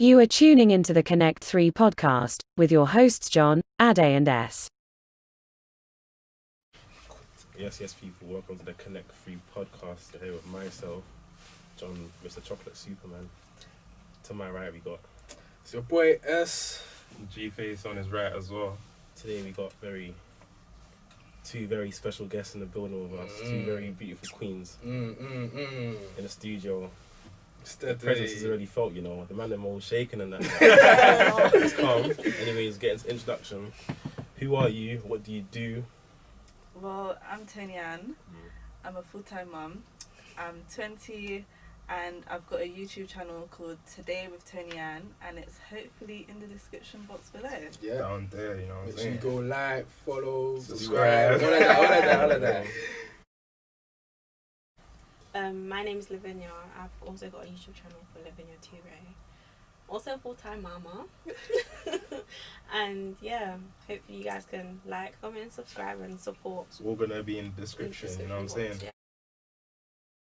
You are tuning into the Connect 3 podcast with your hosts John, Ade and S. Yes, people. Welcome to the Connect 3 podcast. You're here with myself, John, Mr. Chocolate Superman. To my right, we got... It's your boy S. G-Face on his right as well. Today we got two very special guests in the building with us. Two very beautiful queens in the studio. The presence is already felt, you know. The man them all shaking and that. It's calm. Anyways, get into introduction. Who are you? What do you do? Well, I'm Tonian. I'm a full-time mum. I'm 20 and I've got a YouTube channel called Today with Tonian, and it's hopefully in the description box below. Yeah. Down there, you know what I'm Make saying? sure you go like, follow, subscribe, all of that. My name is Lavinia. I've also got a YouTube channel for Lavinia Toure. Also a full-time mama. And yeah, hopefully you guys can like, comment, subscribe and support. It's all gonna be in the description, you know what I'm saying? Yeah.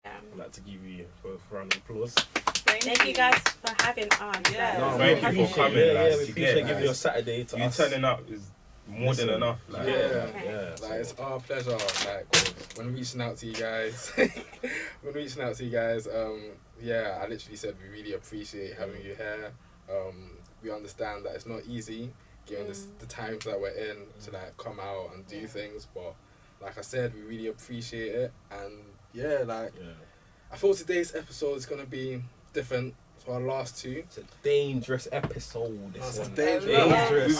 I'd like to give you both a round of applause. Thank you guys for having us. Yeah. No, Thank you for coming, Yeah, lads. we You appreciate get, giving you a Saturday to you us. turning up is more than enough. Like, Yeah. Like, it's our pleasure. Like, when reaching out to you guys, yeah, I literally said we really appreciate having you here. We understand that it's not easy, given the times that we're in, to like come out and do things. But like I said, we really appreciate it. And yeah, I thought today's episode is gonna be different to our last two. It's a dangerous episode. This It's a one. dangerous.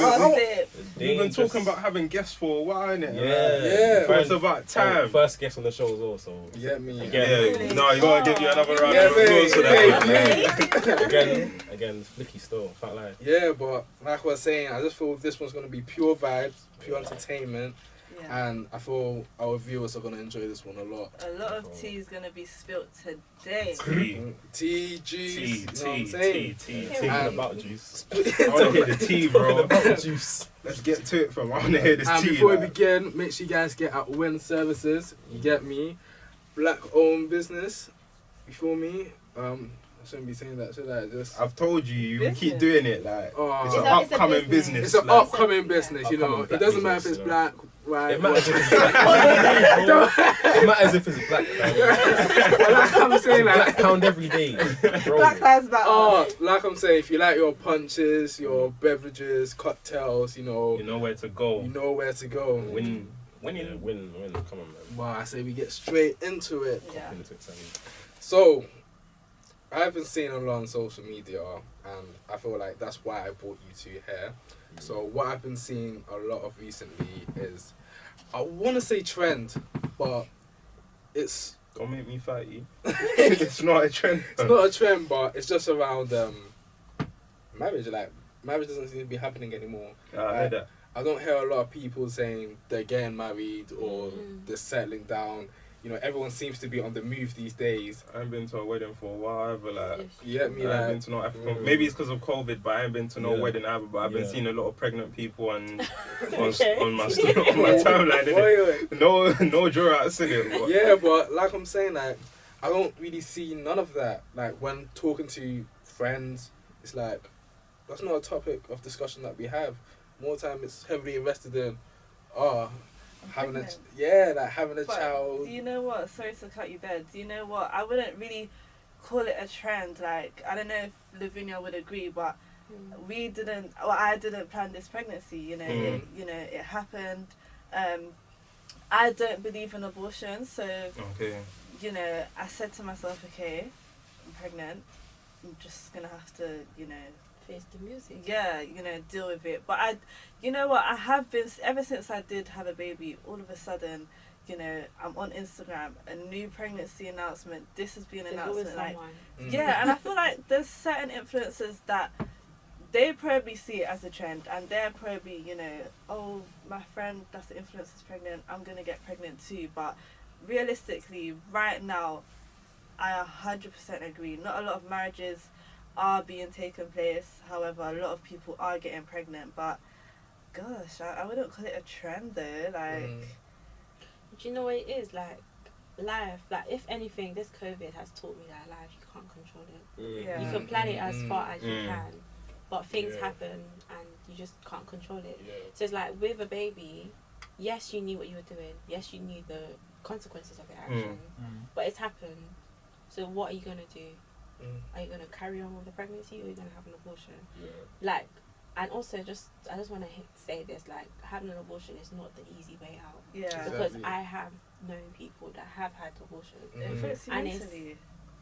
We've been talking about having guests for a while, innit? Yeah. It's about time. First guest on the show as well, so... You get me? Yeah, no, you gotta give you another round Yeah, of applause for that. Again, flicky still, can't lie. Yeah, but like I was saying, I just feel this one's gonna be pure vibes, pure entertainment. Yeah. And I feel our viewers are going to enjoy this one a lot. A lot of tea is going to be spilt today. Tea, juice, Tea, you know what I'm saying? Talking about juice. I wanna hear the tea, bro. about juice. Let's get to it, fam. I wanna hear this And tea. before we like. begin, make sure you guys get at Win Services. You get me? Black-owned business. You feel me? I shouldn't be saying that, should I? I've told you, you Business. keep doing it. Like, Oh, it's It's an a- it's a upcoming business. business. it's an like, upcoming business, you know. Upcoming It black doesn't matter if business, it's you know. black, white, It matters if it's black. It matters if it's black. like I'm saying, Black like, pound every day. Bro. Black Lives Matter. oh, like I'm saying, if you like your punches, your beverages, cocktails, you know where to go. you know where to go. Winning. Yeah, win. Come on, man. Well, I say we get straight into it. Yeah. Into it, Sammy. So, I've been seeing a lot on social media, and I feel like that's why I brought you two here. So, what I've been seeing a lot of recently is, I want to say trend, but it's Don't make me fight you. It's not a trend. not a trend, but it's just around marriage. Like, marriage doesn't seem to be happening anymore. I heard that. I don't hear a lot of people saying they're getting married or they're settling down. You know, everyone seems to be on the move these days. I ain't been to a wedding for a while either. Like, You get me? I ain't been Like, to no African. Maybe it's because of COVID, but I ain't been to no Yeah. wedding either. But I've been Yeah. seeing a lot of pregnant people and Okay. on my timeline. innit? Wait. No draw out it. But Yeah, but like I'm saying, like, I don't really see none of that. Like, when talking to friends, it's like, that's not a topic of discussion that we have. More time it's heavily invested in, having a, having a But child. do you know what? Sorry to cut you there. Do you know what? I wouldn't really call it a trend. Like, I don't know if Lavinia would agree, but I didn't plan this pregnancy. You know, it happened. I don't believe in abortion, so okay. you know, I said to myself, okay, I'm pregnant. I'm just gonna have to, you know, Face the music. yeah, you know, deal with it. But you know what, I have been, ever since I did have a baby, all of a sudden, you know, I'm on Instagram, a new pregnancy announcement, this has been an There's always announcement, like, someone. yeah, and I feel like there's certain influencers that they probably see it as a trend, and they're probably, you know, oh, my friend that's the influencer's pregnant, I'm gonna get pregnant too. But realistically, right now, I 100% agree. Not a lot of marriages are being taken place. However, a lot of people are getting pregnant. But gosh, I wouldn't call it a trend though. Like, Do you know what it is? Like, life, like if anything, this COVID has taught me that life, you can't control it. Yeah. You can plan it as far as you Mm. can, but things Yeah. happen and you just can't control it. Yeah. So it's like with a baby, yes, you knew what you were doing. Yes, you knew the consequences of your action, but it's happened. So what are you gonna do? Are you gonna carry on with the pregnancy, or are you gonna have an abortion? Yeah. Like, and also I just want to say this: like, having an abortion is not the easy way out. Yeah. Because Exactly. I have known people that have had abortions. It affects you And it's- mentally.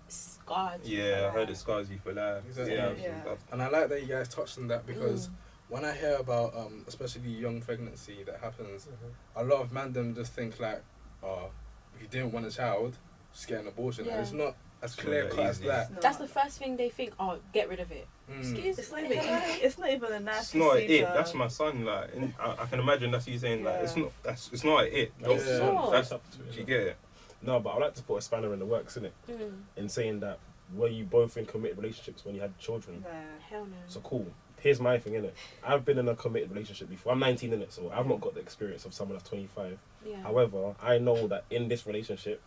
Scarred. you Yeah, I for heard it life. scars you for life. Exactly. Yeah. Yeah. And I like that you guys touched on that because Mm. when I hear about especially young pregnancy that happens, a lot of men them just think like, oh, if you didn't want a child, just get an abortion. Yeah. And it's not as It's clear not cut as easy. that. No. That's the first thing they think. Oh, get rid of it. Excuse It's me. not even. It's not even a nice It's not a procedure. it. That's my son. Like, I can imagine that's you saying like, it's Yeah. not. It's not a it. Don't. Yeah. Sure. That's up to it, you innit? get it. No, but I like to put a spanner in the works, innit? Mm. In saying that were you both in committed relationships when you had children? Nah. Hell no. So cool. Here's my thing, innit? I've been in a committed relationship before. I'm 19, innit? So I've not got the experience of someone that's 25. Yeah. However, I know that in this relationship,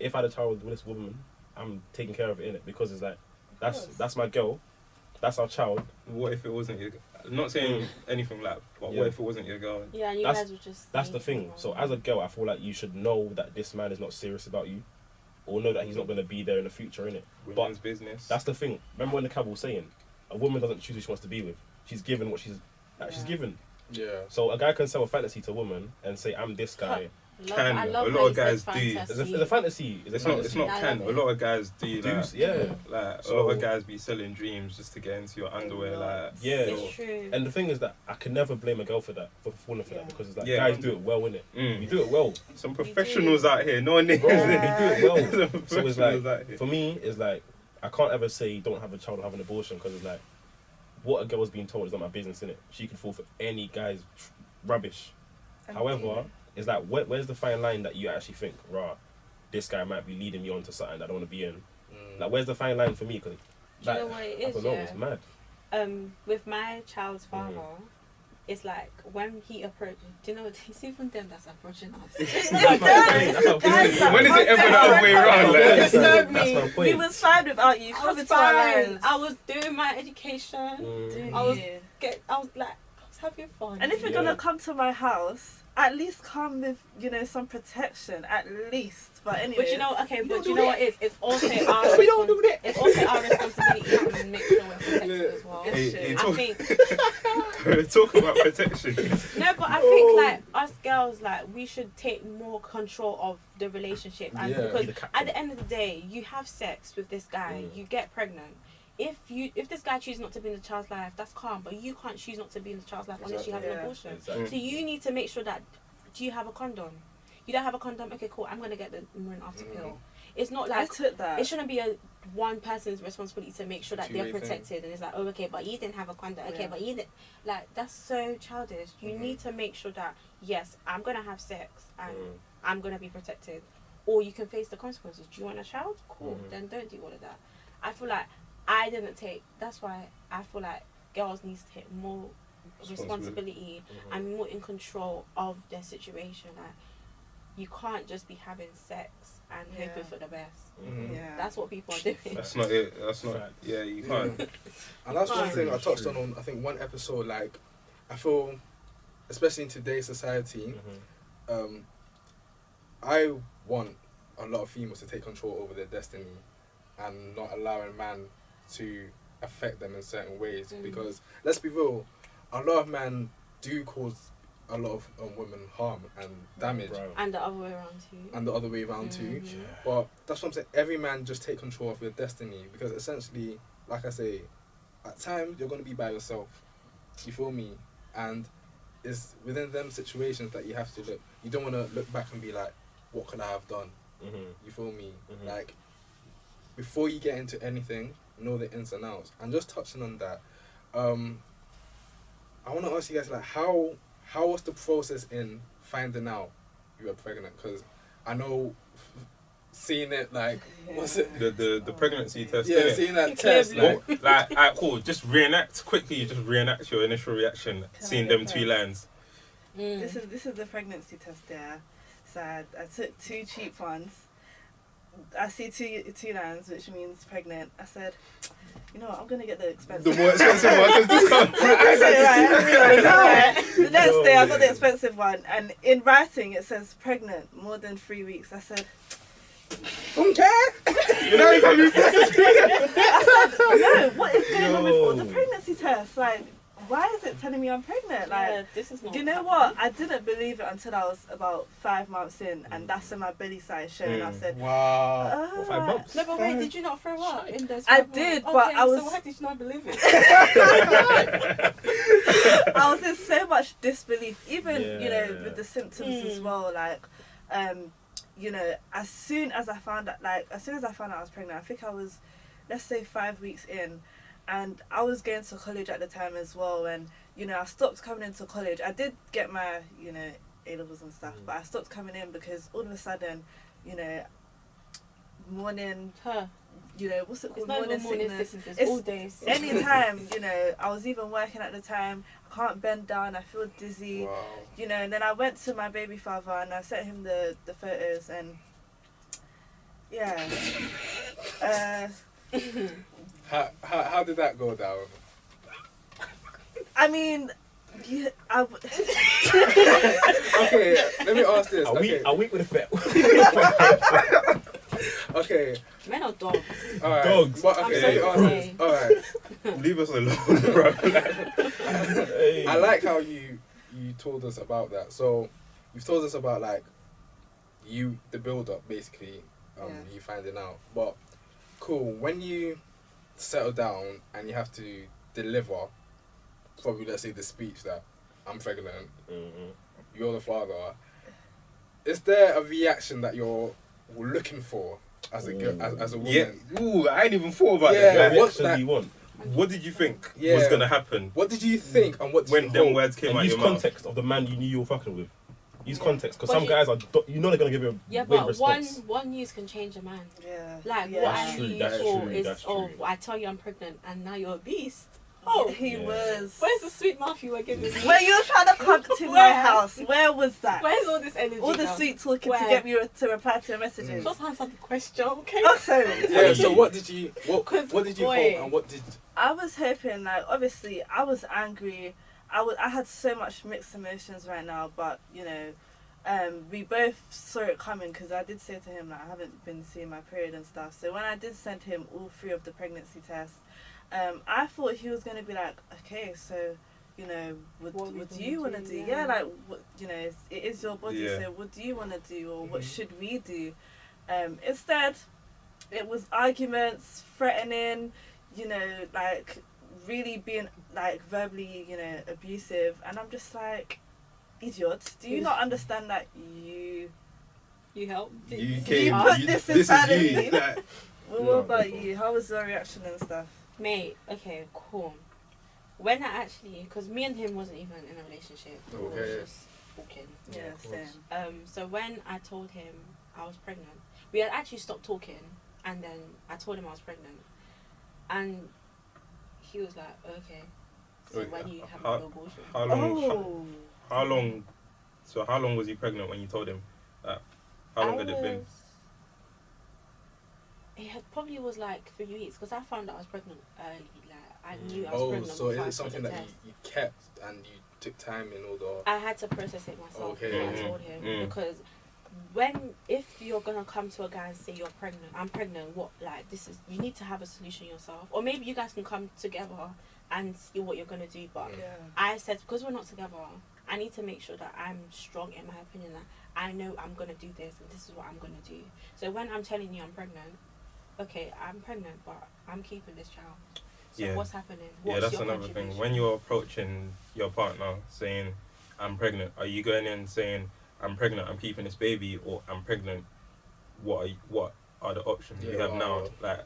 if I had a child with this woman, I'm taking care of it, innit? Because it's like, that's my girl, that's our child. What if it wasn't your? Not saying anything like, but Yeah. what if it wasn't your girl? Yeah, and you That's- guys were just. That's the thing. So as a girl, I feel like you should know that this man is not serious about you, or know that he's not going to be there in the future, innit? Women's business. That's the thing. Remember when the cab was saying, a woman doesn't choose who she wants to be with. She's given what she's Yeah. given. Yeah. So a guy can sell a fantasy to a woman and say, I'm this guy. Can. I love A lot how of you said guys do. fantasy. It's a fantasy. It's not. It's not I can. love A it. lot of guys do Do that. yeah. Like a So- lot of guys be selling dreams just to get into your underwear. Like Yeah. It's true. And the thing is that I can never blame a girl for that, for falling for Yeah. that, because it's like Yeah. guys do it well, innit? Mm. You do it well. some professionals out here. No names. Bro, Yeah. you do it well. Some So it's professionals like, out here. for me, it's like, I can't ever say don't have a child or have an abortion, because it's like, what a girl's being told is not my business, innit? She could fall for any guy's rubbish. However, it's like, where's the fine line that you actually think, rah, this guy might be leading me on to something that I don't want to be in? Like, where's the fine line for me? Because, Do you know what it I is? don't know, Yeah. it's mad. With my child's father, it's like when he approached. Do you know? It's even them that's approaching us. That's my point. That's my Guys, point. When is it ever the other way around? That's Like, my Disturb point. That's me. my We point. was fine without you. I Come was into our fine. lives. I was doing my education. Mm. I was Yeah. I was like, I was having fun. And if you're Yeah. gonna come to my house, at least come with, some protection, at least. But anyway. But you know, okay, We but don't you do know that. what it is? It's also our We don't do that. It's also our responsibility to make sure we're protected as well. Hey, Shit. I talk- think talk about protection. no, but I think like us girls, like we should take more control of the relationship, and Yeah. Be because the captain. at the end of the day, you have sex with this guy, you get pregnant. If this guy chooses not to be in the child's life, that's calm. But you can't choose not to be in the child's life unless you have an Exactly. abortion. Exactly. So you need to make sure that do you have a condom? You don't have a condom? Okay, cool. I'm gonna get the morning after pill. It's not I like took that. it shouldn't be a one person's responsibility to make sure that they're Two-way thing. protected. And it's like, oh, okay, but you didn't have a condom. Okay, Yeah. but you didn't. Like that's so childish. You need to make sure that yes, I'm gonna have sex and I'm gonna be protected, or you can face the consequences. Do you want a child? Cool. Then don't do all of that. I feel like I didn't take. That's why I feel like girls need to take more responsibility and more in control of their situation. Like you can't just be having sex and Yeah. hoping for the best. Yeah. That's what people are doing. That's not it. That's not. Fact. Yeah, you can't. And that's one Right. thing I touched True. on I think one episode. Like, I feel, especially in today's society, I want a lot of females to take control over their destiny and not allowing man to affect them in certain ways. Because let's be real, a lot of men do cause a lot of women harm and damage, Bro. And the other way around too. and the other way around too. Mhm. But that's what I'm saying. Every man just take control of your destiny, because essentially, like I say, at times you're going to be by yourself. You feel me? And it's within them situations that you have to look. You don't want to look back and be like, what could I have done? You feel me? Mhm. Like, before you get into anything, know the ins and outs. And just touching on that, I want to ask you guys, like, how was the process in finding out you were pregnant? Because I know seeing it, like, what's it? The pregnancy test. Yeah, innit? seeing that You test, clearly- like, Like, alright, cool. Just reenact quickly. Just reenact your initial reaction, seeing them two lines. This is the pregnancy test there. So I took 2 cheap ones. I see two lines, which means pregnant. I said, you know what, I'm gonna get the expensive. The more expensive one, because this can't. The next day I got the expensive one, and in writing it says pregnant more than 3 weeks. I said, Okay. You know if I'm no, what is going on with all the pregnancy tests? Like, why is it telling me I'm pregnant? Like, this is not. you know what? I didn't believe it until I was about 5 months in, and that's when my belly size showed. And I said, wow. oh, 5 months. No, but wait, did you not throw up in those? I 5 months? did, Okay, but I was. So why did you not believe it? I was in so much disbelief, even you know, Yeah. with the symptoms as well. Like, you know, as soon as I found out I was pregnant, I think I was, let's say, 5 weeks in, and I was going to college at the time as well. And you know, I stopped coming into college. I did get my, you know, A levels and stuff, but I stopped coming in because all of a sudden, you know, morning. You know, what's it called? It's not even morning sickness. It's all days. Anytime, you know, I was even working at the time. I can't bend down. I feel dizzy. Wow. You know, and then I went to my baby father and I sent him the photos, and yeah. How did that go down? I mean, yeah, Okay, let me ask this. A week with a fit. Okay. Men are dogs. All right. Dogs. But, okay, let me ask this. All right. Leave us alone, bro. Hey. I like how you told us about that. So you've told us about like the build up basically, you finding out. But cool, when you settle down and you have to deliver, probably let's say the speech that I'm pregnant, you're the father. Is there a reaction that you're looking for as a girl, as a woman? Yeah. Ooh, I ain't even thought about Yeah, that. What what's reaction that? do you want? What did you think Yeah. was gonna happen What did you think and what did when you them hope? words came And out use your mouth? context of the man you knew you were fucking with. Use context, because But some you- guys are, you know, they're gonna give you a Yeah, weird but response. one news can change a man. yeah. Like yeah. what That's I true, knew you that's for true, is, that's oh, true. I tell you I'm pregnant, and now you're a beast. Oh, Oh, he Yeah. was. where's the sweet mouth you were giving me? When you were trying to come to my Where? house, where was that? Where's all this energy? All the now? sweet talking Where? to get me to reply to your messages. Just answer the question, okay? Also, Yeah. So what did you what did you Boy. hope and what did? I was hoping, like, obviously, I was angry. I had so much mixed emotions right now, but you know, we both saw it coming because I did say to him like I haven't been seeing my period and stuff. So when I did send him all 3 of the pregnancy tests, I thought he was gonna be like, okay, so you know, what do you want to do? Yeah, like what, you know, it is your body. Yeah. So what do you want to do, or what should we do? Instead, it was arguments, threatening, you know, like really being like verbally, you know, abusive, and I'm just like, idiot, do you not understand that you help. You put this inside of me? Like, Well, No, what about before. you? How was your reaction and stuff? Mate, okay, cool. When I actually, because me and him wasn't even in a relationship. We Okay. was just talking. Yeah, of course. same. So when I told him I was pregnant, we had actually stopped talking, and then I told him I was pregnant, and he was like, okay. So Wait, when you have how- an abortion? How long? Oh, How long? So how long was he pregnant when you told him? How long had it been? It had probably was like 3 weeks because I found out I was pregnant early. Like I knew I was pregnant. so is before I it took something the that test. you kept and you took time in order? I had to process it myself. Okay. Before Mhm. I told him Mm. because if you're gonna come to a guy and say you're pregnant, I'm pregnant. What like this is? You need to have a solution yourself, or maybe you guys can come together and see what you're gonna do. But yeah. I said because we're not together, I need to make sure that I'm strong in my opinion. That I know I'm gonna do this and this is what I'm gonna do. So when I'm telling you I'm pregnant, okay, I'm pregnant, but I'm keeping this child. So Yeah. what's happening? Yeah, What's that's your another thing. contribution? When you're approaching your partner saying, I'm pregnant, are you going in saying, I'm pregnant, I'm keeping this baby, or I'm pregnant, what are the options you Yeah, have now? wow. Like,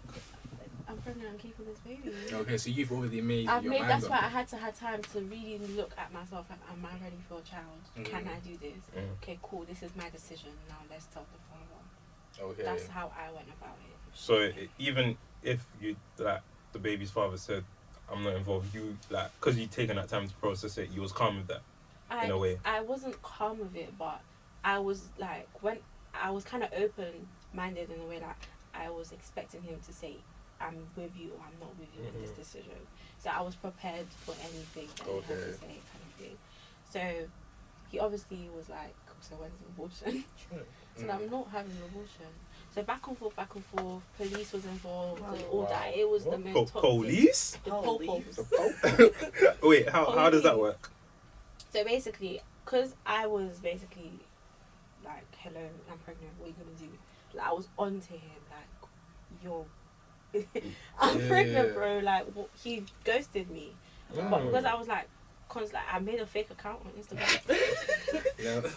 I'm pregnant, I'm keeping this baby. Okay, so you've already made I've your made. mind That's up. why I had to have time to really look at myself. Like, am I ready for a child? Can I do this? Okay, cool. This is my decision. Now let's tell the father. Okay. That's how I went about it. so even if you, like, the baby's father said, I'm not involved, you, like, because you'd taken that time to process it, you was calm with that, in a way. I wasn't calm with it, but I was like, when I was kind of open minded in a way that I was expecting him to say, I'm with you or I'm not with you in this decision. So I was prepared for anything that he had to say, kind of thing. So he obviously was like, so when's the abortion? So I'm not having an abortion. So back and forth, police was involved, and all that. It was the most toxic. Police? The Police. Wait, how does that work? So basically, because I was basically like, hello, I'm pregnant, what are you going to do? Like, I was on to him, like, yo, I'm pregnant, bro. Like, he ghosted me. But because I was like, I made a fake account on Instagram.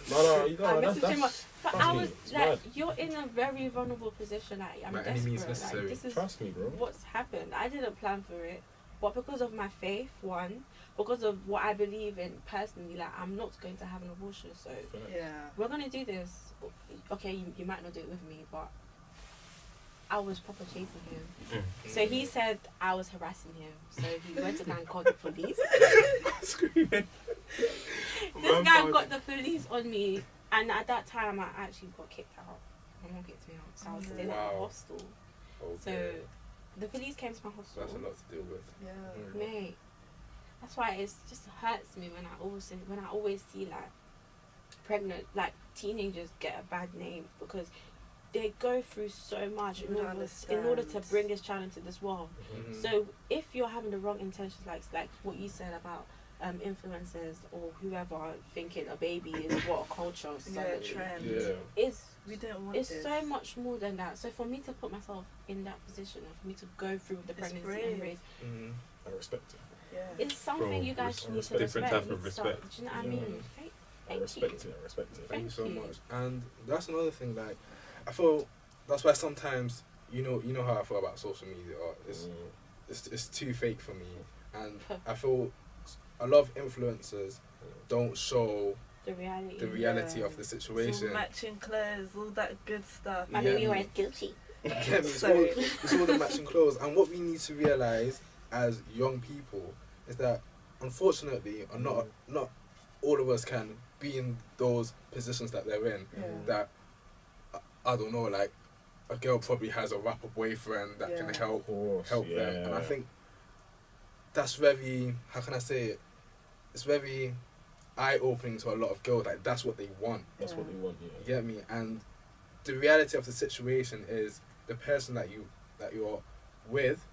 No, you I don't. messaged him, but I was it's like, bad. you're in a very vulnerable position. Like, I'm By any means desperate. necessary. Like, this is Trust me, bro. what's happened. I didn't plan for it, but because of my faith, one, because of what I believe in personally, like, I'm not going to have an abortion. So we're gonna do this. Okay, you might not do it with me, but I was proper chasing him. So he said I was harassing him. So he went to go and call the police. Screaming. This guy got the police on me, and at that time I actually got kicked out. My mom kicked me out, so I was staying at the hostel. So the police came to my hostel. That's a lot to deal with. Yeah. Mate, that's why it just hurts me when I always see like pregnant, like teenagers get a bad name because they go through so much in order to bring this child into this world. So if you're having the wrong intentions, like what you said about influencers or whoever thinking a baby is what a culture trend. We don't want it's so much more than that. So for me to put myself in that position and for me to go through the pregnancy and raise, I respect it. Yeah. It's something you guys need to different respect. type of respect. Do you know what I mean? I respect it. Thank you so much. And that's another thing. Like, I feel that's why sometimes you know how I feel about social media. It's too fake for me, and I feel a lot of influencers don't show the reality of the situation. So matching clothes, all that good stuff. My baby wears Gucci. It's all the matching clothes. And what we need to realise as young people is that unfortunately, not all of us can be in those positions that they're in. That I don't know, like a girl probably has a rapper boyfriend that can help them, and I think that's very, how can I say it? It's very eye-opening to a lot of girls. Like, that's what they want. That's what they want. Yeah. You get me? And the reality of the situation is the person that you're with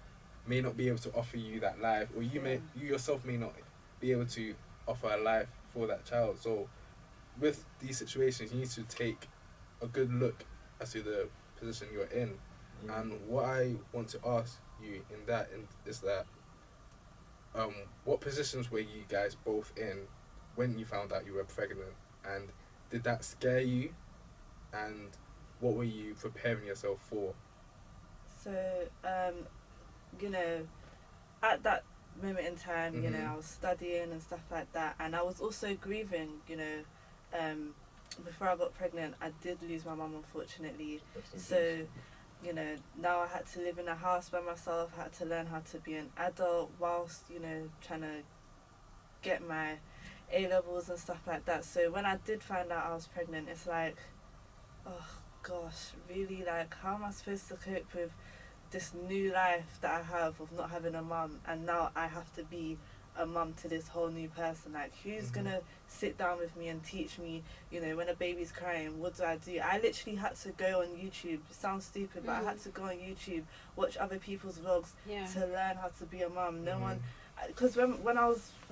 may not be able to offer you that life, or you yourself may not be able to offer a life for that child. So with these situations, you need to take a good look as to the position you're in. And what I want to ask you is that what positions were you guys both in when you found out you were pregnant, and did that scare you, and what were you preparing yourself for? So at that moment in time, I was studying and stuff like that, and I was also grieving. Before I got pregnant, I did lose my mum, unfortunately. So now I had to live in a house by myself. I had to learn how to be an adult whilst trying to get my A-levels and stuff like that. So when I did find out I was pregnant, it's like, oh gosh, really, like, how am I supposed to cope with this new life that I have of not having a mum, and now I have to be a mum to this whole new person? Like, who's gonna sit down with me and teach me, when a baby's crying, what do? I literally had to go on YouTube. It sounds stupid, but I had to go on YouTube, watch other people's vlogs to learn how to be a mum. No one, because when my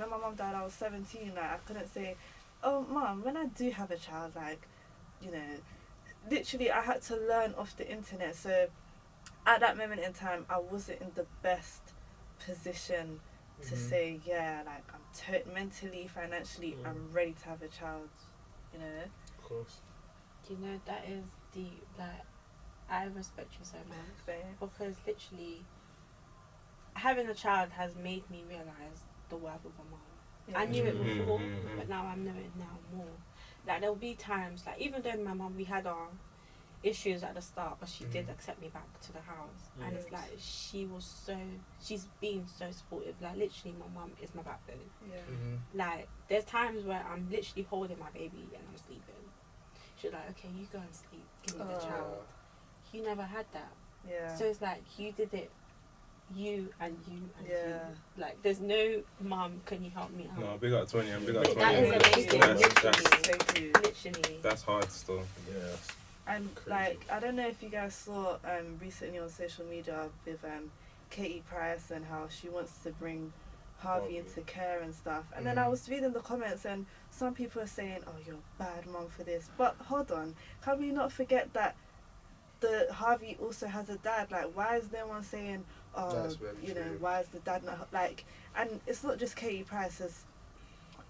mum died, I was 17. Like, I couldn't say, oh mum, when I do have a child, like, literally I had to learn off the internet. So at that moment in time, I wasn't in the best position to say, like, I'm mentally, financially, I'm ready to have a child, Of course. That is deep. Like, I respect you so much, because literally having a child has made me realise the worth of a mom. I knew it before, but now I know it now more. Like, there'll be times, like, even though my mum, we had our issues at the start, but she did accept me back to the house, and it's like she's been so supportive. Like, literally my mum is my backbone. Like, there's times where I'm literally holding my baby and I'm sleeping. She's like, okay, you go and sleep, give me the child. you never had that. Yeah. So it's like you did it, you and you and Yeah. you. Like there's no mum, can you help me out? No, big up Tonian, big up That That Tonian. is Yeah. amazing. That's- So true. Literally. That's hard still. Yeah. And Crazy. like, I don't know if you guys saw recently on social media with Katie Price and how she wants to bring Harvey into care and stuff. And then I was reading the comments and some people are saying, "Oh, you're a bad mom for this." But hold on, can we not forget that the Harvey also has a dad? Like, why is no one saying, "Oh, That's very you know, true. why is the dad not like?" And it's not just Katie Price. It's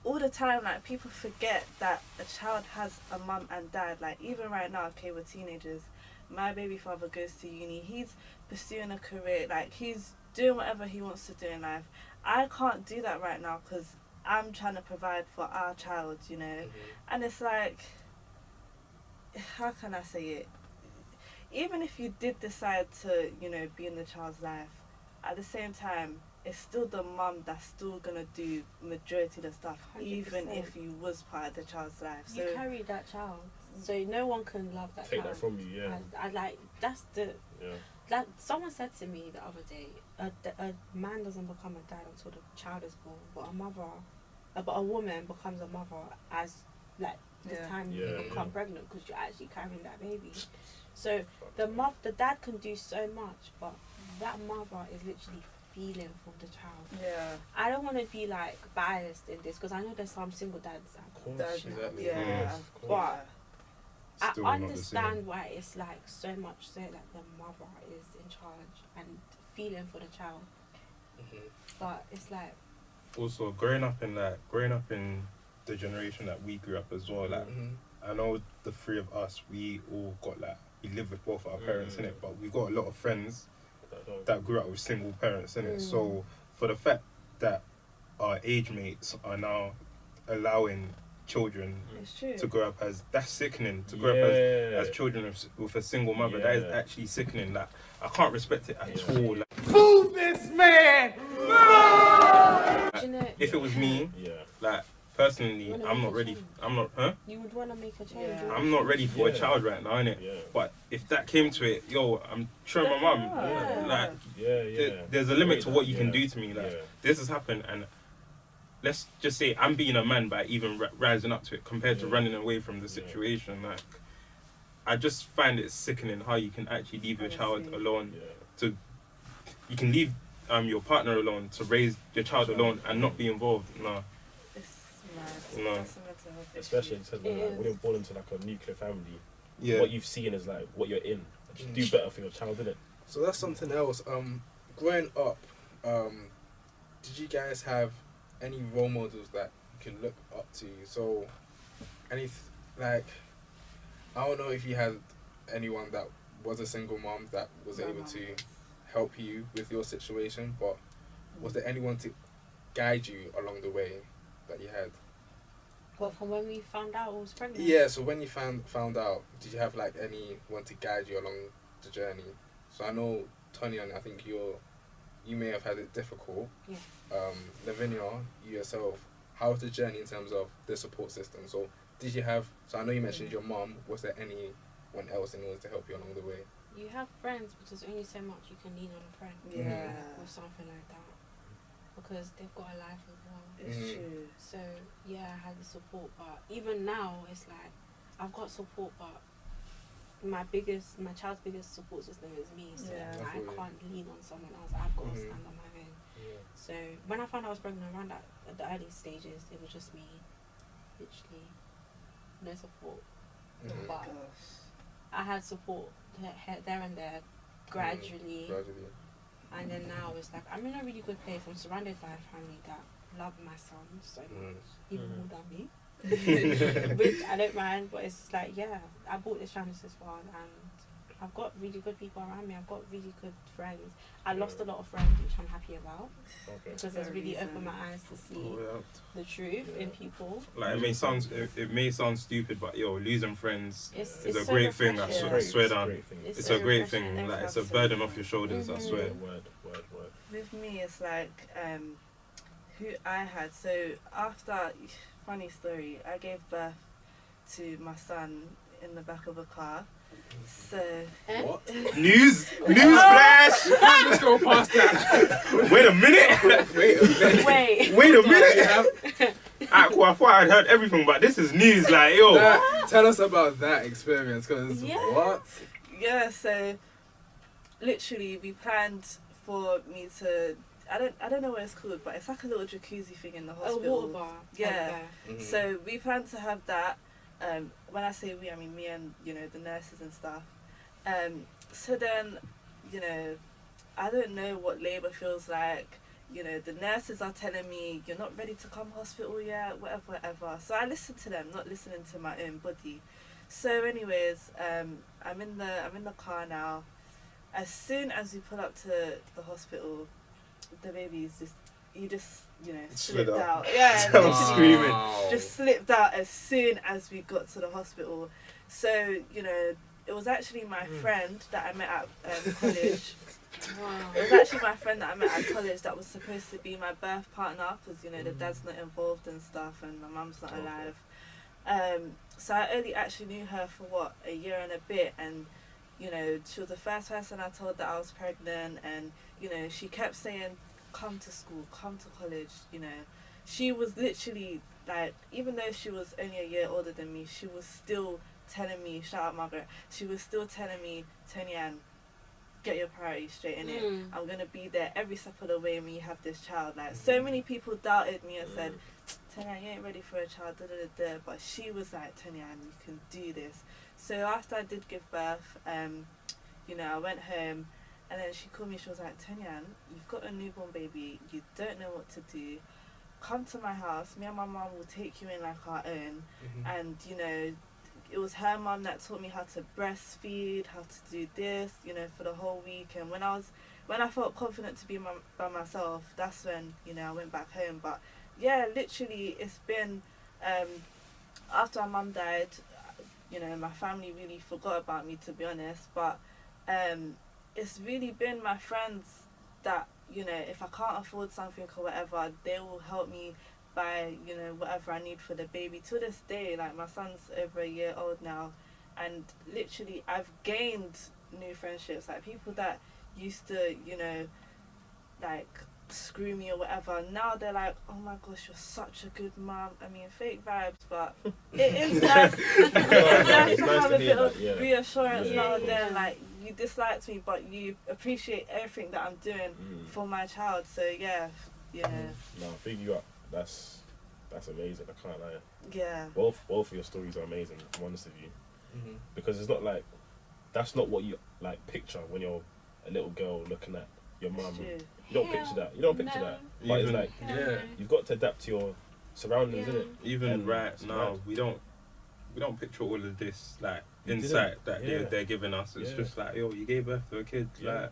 all the time, like, people forget that a child has a mum and dad. Like, even right now, okay, we're teenagers. My baby father goes to uni. He's pursuing a career. Like, he's doing whatever he wants to do in life. I can't do that right now because I'm trying to provide for our child, you know. And it's like, how can I say it? Even if you did decide to, you know, be in the child's life, at the same time, it's still the mum that's still gonna do majority of the stuff, 100%. even if you was part of the child's life. So You carry that child, so no one can love that Take child. that from you, yeah. I like that's the Yeah. like someone said to me the other day, a man doesn't become a dad until the child is born, but a woman becomes a mother as like the Yeah. time Yeah, you become yeah. pregnant because you're actually carrying that baby. So the dad can do so much, but that mother is literally feeling for the child. yeah, I don't want to be like biased in this because I know there's some single dads out there. that's, Exactly. yeah, Mm. but I Still not the same. understand why it's like so much so that the mother is in charge and feeling for the child, but it's like Also, growing up in the generation that we grew up as well, like I know the three of us, we all got like we live with both our parents in it, but we got a lot of friends that grew up with single parents in it. So for the fact that our age mates are now allowing children it's true. to grow up as, that's sickening. To grow up as children with a single mother, that is Yeah. actually sickening. Like I can't respect it at Yeah. all. Like, Move this man! do you know, if it was me, Yeah. like personally, You wanna I'm make not a ready. change. I'm not. Huh? you would want to make a change. Yeah. right? I'm not ready for a Yeah. child right now, innit? Yeah. But if that came to it, yo, I'm showing my mum. Yeah. Like, Yeah. there's a limit to what you can Yeah. do to me. Like, Yeah. this has happened, and let's just say I'm being a man by even rising up to it compared to Yeah. running away from the Yeah. situation. Like, I just find it sickening how you can actually leave your child Honestly. alone. Yeah. You can leave your partner alone to raise your child alone and not be involved. No. It's mad. No. That's a mental health issue. Especially because It when is. you're born into like a nuclear family, Yeah. what you've seen is like what you're in. Just do better for your child, innit? So that's something else. Growing up, did you guys have any role models that you can look up to? So, like, I don't know if you had anyone that was a single mom that was My able mum to was. help you with your situation, but was there anyone to guide you along the way that you had? Well, from when we found out I was pregnant. Yeah. So when you found out, did you have like anyone to guide you along the journey? So I know Tonian, I think you may have had it difficult. Yeah. Lavinia, you yourself, how was the journey in terms of the support system? So did you have? So I know you mentioned your mom. Was there anyone else in order to help you along the way? You have friends, but there's only so much you can lean on a friend. Yeah. Or something like that, because they've got a life as well. It's Mhm. true. So yeah, I had the support, but even now it's like I've got support, but my child's biggest support system is me. So Yeah. I Definitely. can't lean on someone else. I've got to Mhm. stand on my own. So when I found out I was pregnant around that at the early stages, it was just me, literally, no support. Mhm. But Gosh. I had support there and there, gradually. Gradually. And then now it's like I'm in a really good place. I'm surrounded by a family that love my son so much, even more than me. Which I don't mind, but it's just like, yeah, I bought this family this far and I've got really good people around me. I've got really good friends. I lost a lot of friends, which I'm happy about Okay. because For it's a really reason. opened my eyes to see Oh, yeah. the truth in people. Like it may sound stupid, but yo, losing friends It's is a so great thing. I refreshing. swear down. It's It's so a great refreshing. thing. Like it's a Absolutely. burden off your shoulders. I Mhm. swear. Word. With me, it's like who I had. So after, funny story, I gave birth to my son in the back of a car, So What? News flash. Let's go past that. Wait a minute. Wait a minute. Alright, cool. I thought I'd heard everything, but this is news. Like, yo. Tell us about that experience, because what? yeah, so literally we planned for me to. I don't know what it's called, but it's like a little jacuzzi thing in the A hospital. water bar. Yeah. Mhm. So we planned to have that. When I say we, I mean me and the nurses and stuff. So then, I don't know what labour feels like. The nurses are telling me you're not ready to come hospital yet, whatever. So I listen to them, not listening to my own body. So, anyways, I'm in the car now. As soon as we pull up to the hospital, the baby is just slipped out. Yeah, I was literally screaming. just slipped out as soon as we got to the hospital. So it was actually my friend that I met at college. Wow. It was actually my friend that I met at college that was supposed to be my birth partner, because the dad's not involved and stuff, and my mum's not alive. So I only actually knew her for a year and a bit, and she was the first person I told that I was pregnant, and she kept saying, come to school, come to college. She was literally like, even though she was only a year older than me, she was still telling me, shout out Margaret, she was still telling me, Tonian, get your priorities straight in it. I'm gonna be there every step of the way when you have this child. Like, so many people doubted me and said, Tonian, you ain't ready for a child, but she was like, Tonian, you can do this. So after I did give birth, I went home, and then she called me. She was like, Tonian, you've got a newborn baby, you don't know what to do, come to my house, me and my mum will take you in like our own. And it was her mum that taught me how to breastfeed, how to do this, for the whole week. And when I felt confident to be by myself, that's when I went back home. But yeah, literally, it's been after my mum died, my family really forgot about me, to be honest. But it's really been my friends that if I can't afford something or whatever, they will help me buy whatever I need for the baby. To this day, like, my son's over a year old now, and literally I've gained new friendships, like people that used to like screw me or whatever. Now they're like, oh my gosh, you're such a good mom. I mean, fake vibes, but it is nice. It's nice to have a bit of reassurance now and then. Like, you disliked me, but you appreciate everything that I'm doing for my child. So yeah. No, big you up. That's amazing. I can't lie. Yeah. Both of your stories are amazing, if I'm honest with you. Because it's not like, that's not what you like picture when you're a little girl looking at your mum. You don't picture that. But it's like, you've got to adapt to your surroundings, innit? Even right now, we don't picture all of this like insight that they're giving us. It's just like, yo, you gave birth to a kid, like.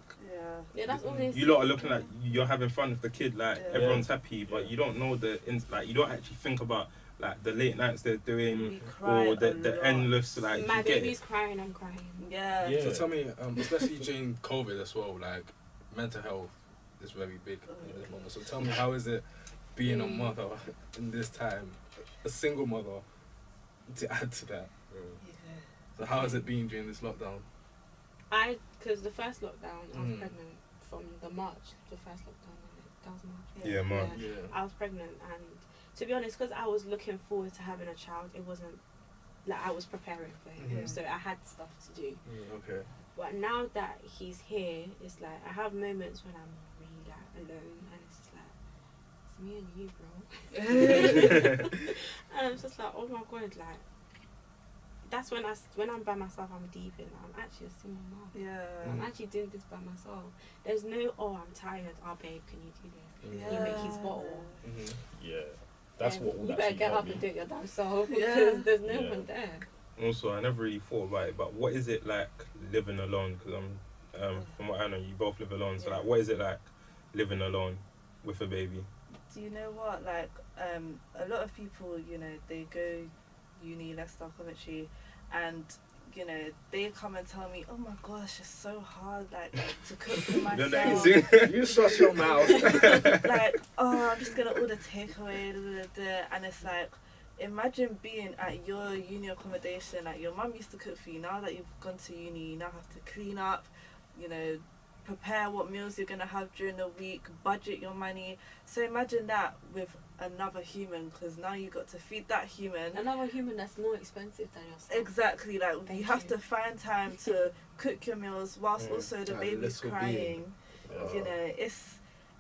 Yeah, that's all they You lot are looking like you're having fun with the kid, like everyone's happy, but you don't know you don't actually think about like the late nights they're doing or the endless like. My baby's crying, I'm crying. Yeah. So tell me, especially during COVID as well, like mental health is very big in this moment. So tell me, how is it being a mother in this time, a single mother, to add to that? So how has it been during this lockdown? Because the first lockdown, I was pregnant from the March, the first lockdown, that was March. Yeah, March. Yeah. I was pregnant, and to be honest, because I was looking forward to having a child, it wasn't like I was preparing for him, so I had stuff to do. Okay. But now that he's here, it's like I have moments when I'm really like alone, and it's just like, it's me and you, bro. And I'm just like, oh my god, like. That's when I'm by myself, I'm deep in. I'm actually a single mom. Yeah. I'm actually doing this by myself. There's no, oh, I'm tired. Oh, babe, can you do this? Can you make his bottle? Yeah. That's what would you better actually get help up me. and do it your damn self because there's no one there. Also, I never really thought about it, but what is it like living alone? Because from what I know, you both live alone. So like, what is it like living alone with a baby? Do you know what? Like, a lot of people, they go uni, Leicester, Coventry, and they come and tell me, oh my gosh, it's so hard, like, to cook for myself. You shut your mouth. Like, oh, I'm just gonna order takeaway, and it's like, imagine being at your uni accommodation, like your mum used to cook for you. Now that you've gone to uni, you now have to clean up, you know, prepare what meals you're gonna have during the week, budget your money. So imagine that with another human, because now you got to feed that human. Another human that's more expensive than yourself. Exactly, like Thank you have you. to find time to cook your meals whilst also the That baby's little crying. being. You know,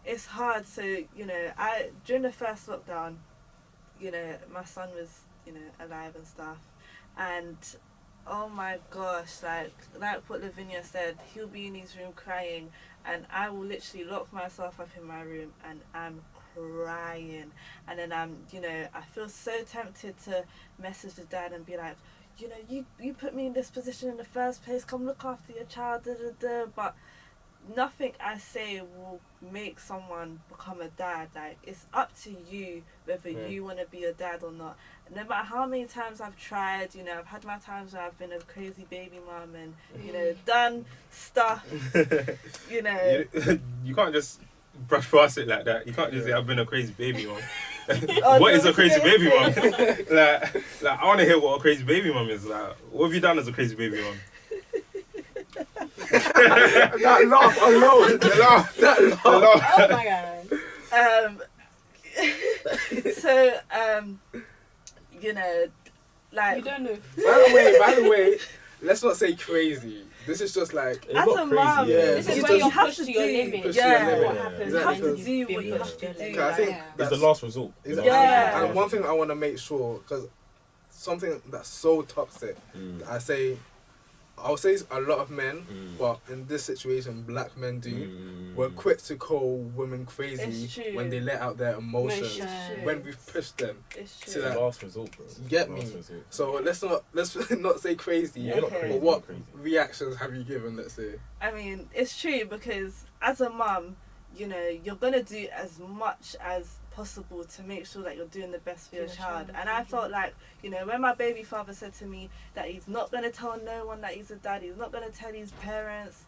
it's hard. So, you know, I during the first lockdown, you know, my son was, you know, alive and stuff, and oh my gosh, like what Lavinia said, he'll be in his room crying, and I will literally lock myself up in my room and I'm crying, and then you know, I feel so tempted to message the dad and be like, you know, you put me in this position in the first place, come look after your child, but nothing I say will make someone become a dad. Like, it's up to you whether you want to be a dad or not. No matter how many times I've tried, you know, I've had my times where I've been a crazy baby mum and, you know, done stuff, you know. You can't just brush past it like that. You can't just say, I've been a crazy baby mum. Oh, What no, is a crazy it's baby mum? amazing. like, I want to hear what a crazy baby mum is. Like, what have you done as a crazy baby mum? That laugh alone. That laugh. Oh my god. So, you know, like, You don't know. By the way, let's not say crazy. This is just like, It's as not a crazy, mom, yeah. This You is just where you're have pushed to to your do- limit. push yeah. to your What limit. happens you have Exactly. to when do you've what been you have pushed to to do. your Because I limit. think Yeah. It's that's the last resort. Exactly. Yeah. And one thing I want to make sure, because something that's so toxic, I'll say a lot of men, but in this situation, black men do. We're quick to call women crazy It's true. when they let out their emotions. Emotions. When we've pushed them. It's To It's true. that. the last resort, bro. You get me? Last resort. So let's not say crazy. Yeah, you're not Okay. crazy. But what you're crazy. reactions have you given? Let's say. I mean, it's true, because as a mum, you know, you're going to do as much as possible to make sure that you're doing the best for your child. And I felt like, you know, when my baby father said to me that he's not going to tell no one that he's a dad, he's not going to tell his parents,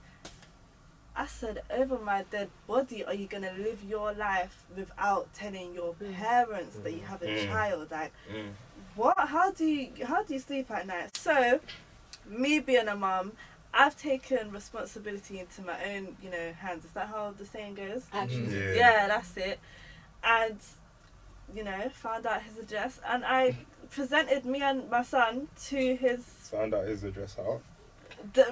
I said, over my dead body, are you going to live your life without telling your parents that you have a child? Like, what? How do you sleep at night? So, me being a mum, I've taken responsibility into my own, you know, hands. Is that how the saying goes? Actually. Yeah, that's it. And, you know, found out his address, and I presented me and my son to his. Found out his address out.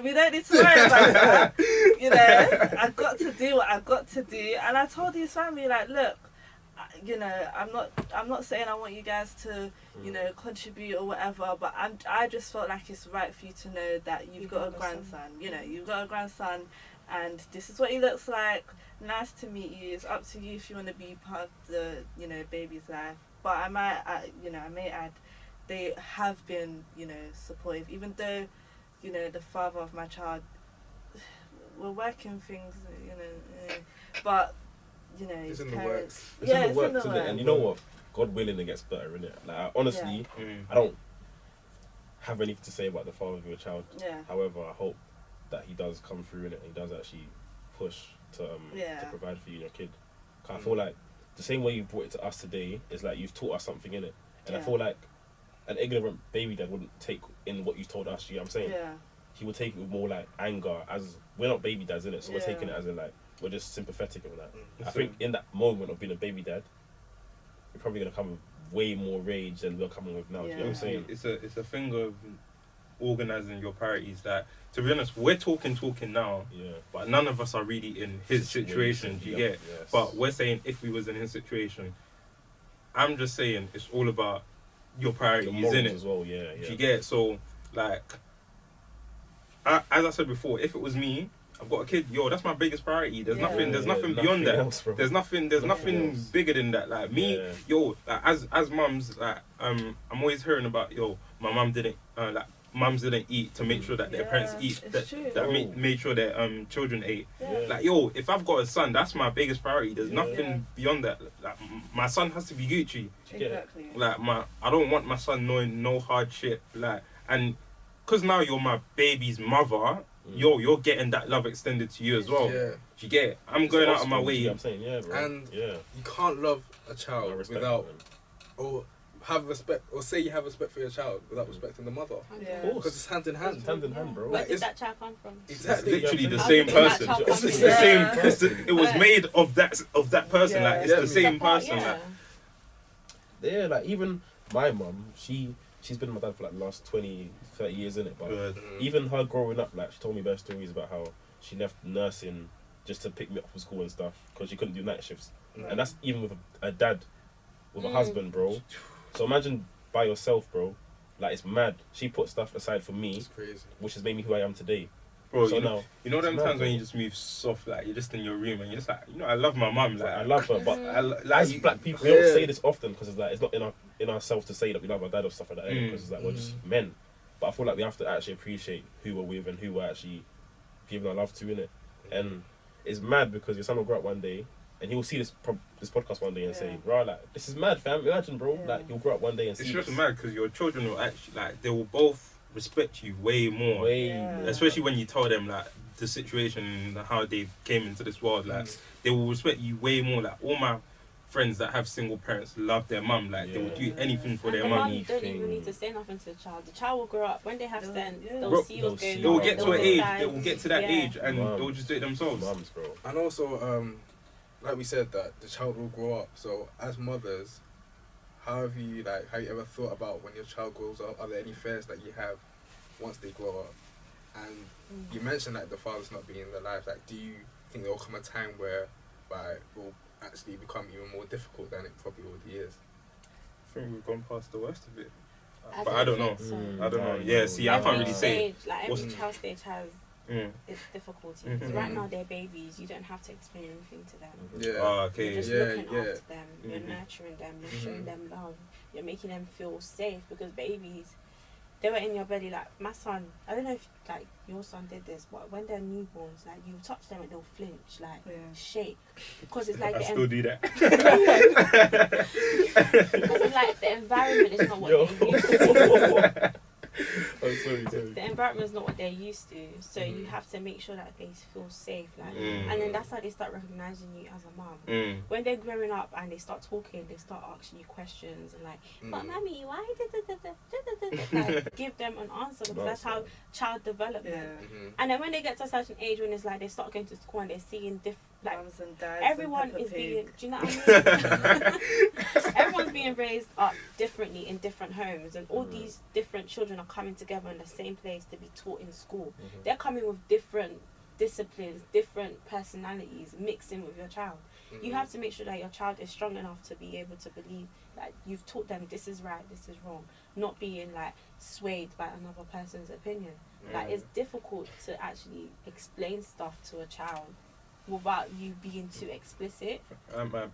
We don't need to worry about that. You know, I got to do what I got to do, and I told his family, like, look, you know, I'm not saying I want you guys to, you know, contribute or whatever, but I just felt like it's right for you to know that you've got a grandson. You know, you've got a grandson, and this is what he looks like. Nice to meet you. It's up to you if you want to be part of the, you know, baby's life. But I may add, they have been, you know, supportive, even though, you know, the father of my child, we're working things, you know, but, you know, his It's in the parents. works. It's in the works, isn't it? And you know what? God willing, it gets better, innit? Like, honestly, I don't have anything to say about the father of your child. Yeah. However, I hope that he does come through in it, and he does actually push to provide for you and your kid. 'Cause I feel like the same way you brought it to us today is like you've taught us something in it, and I feel like an ignorant baby dad wouldn't take in what you told us. You know what I'm saying? Yeah. He would take it with more like anger, as we're not baby dads in it, so we're taking it as in like we're just sympathetic and that. I think in that moment of being a baby dad, you're probably gonna come with way more rage than we're coming with now. Do you know what I'm saying? It's a thing of organising your priorities. That, to be honest, we're talking now, but none of us are really in his situation. Do you get? Yes. But we're saying if we was in his situation, I'm just saying it's all about your priorities, Your morals in it as well. Yeah. Do you get? So, like, as I said before, if it was me, I've got a kid. Yo, that's my biggest priority. There's nothing beyond that. Else, There's nothing else. bigger than that. Like me, yo, like, as mums, like I'm always hearing about, yo, my mum didn't mums didn't eat to make sure that their parents eat. That made sure their children ate. Yeah. Like, yo, if I've got a son, that's my biggest priority. There's nothing beyond that. Like, my son has to be Gucci. Exactly. Like, I don't want my son knowing no hardship. Like, and because now you're my baby's mother, you're getting that love extended to you as well. Yeah. You get it? I'm going out of my way. I'm saying, bro. And you can't love a child without, or have respect, or say you have respect for your child without respecting the mother. Yeah. Because it's hand in hand. It's hand in hand, bro. Where Like, did that child come from? Exactly. It's literally the How same did that person. child It's come the from? same. Yeah. It was made of that person. Yeah. Like it's Yeah, the same person. Yeah. Like, Yeah, like even my mum, she's been with my dad for like the last 20, 30 years, innit? But good. even her growing up, like she told me bare stories about how she left nursing just to pick me up from school and stuff because she couldn't do night shifts. And that's even with a dad, with a husband, bro. So imagine by yourself, bro. Like it's mad. She put stuff aside for me, It's crazy. which has made me who I am today. Bro, So you now, know them it's mad, times when bro. you just move soft, like you're just in your room and you're just like, I love my mum. Like I love her, but as black people, we don't say this often because it's like it's not in ourselves to say that we love our dad or stuff like that. Because it's like we're just men. But I feel like we have to actually appreciate who we're with and who we're actually giving our love to, innit? And it's mad because your son will grow up one day and he will see this podcast one day and say, "Right, like this is mad, fam. Imagine, bro. Like he'll grow up one day and see." It's just this. mad because your children will actually like they will both respect you way more, Yeah. especially when you tell them like the situation and how they came into this world. Like they will respect you way more. Like all my friends that have single parents love their mum. Like they will do anything for And their the mum. mum don't even need to say nothing to the child. The child will grow up when they have sense. They'll Bro, see what's going They will on. get to they'll an age. decide. They will get to that Yeah. age and Mums. they'll just do it themselves. Mums, bro. And also, like we said, that the child will grow up. So as mothers, how have you ever thought about when your child grows up? Are there any fears that you have once they grow up? And you mentioned like the father's not being in their life. Like, do you think there will come a time where it will actually become even more difficult than it probably already is? I think we've gone past the worst of it. I But I don't know. think so. I don't know. Yeah, see, I can't Every really say. stage, like every child stage has Mm. its difficulties. Mhm. Right now they're babies. You don't have to explain anything to them. Yeah. Oh, You're okay. just Yeah, looking yeah. after them. You're Mhm. nurturing them. You're showing them love. You're making them feel safe because babies, they were in your belly. Like my son, I don't know if like your son did this, but when they're newborns, like you touch them and they'll flinch, like shake, because it's like I still do that. because it's like the environment is not what Yo. they're used to. Oh, sorry. The environment is not what they're used to, so you have to make sure that they feel safe, like, and then that's how they start recognizing you as a mom. When they're growing up and they start talking, they start asking you questions and like, but mommy, why like, give them an answer because that's how child development. And then when they get to a certain age, when it's like they start going to school and they're seeing different, like Mums and dads everyone and is Peppa being, Pig. do you know what I mean? Everyone's being raised up differently in different homes, and all these different children are coming together in the same place to be taught in school. They're coming with different disciplines, different personalities, mixing with your child. You have to make sure that your child is strong enough to be able to believe that you've taught them this is right, this is wrong, not being like swayed by another person's opinion. Like it's difficult to actually explain stuff to a child without you being too explicit. At my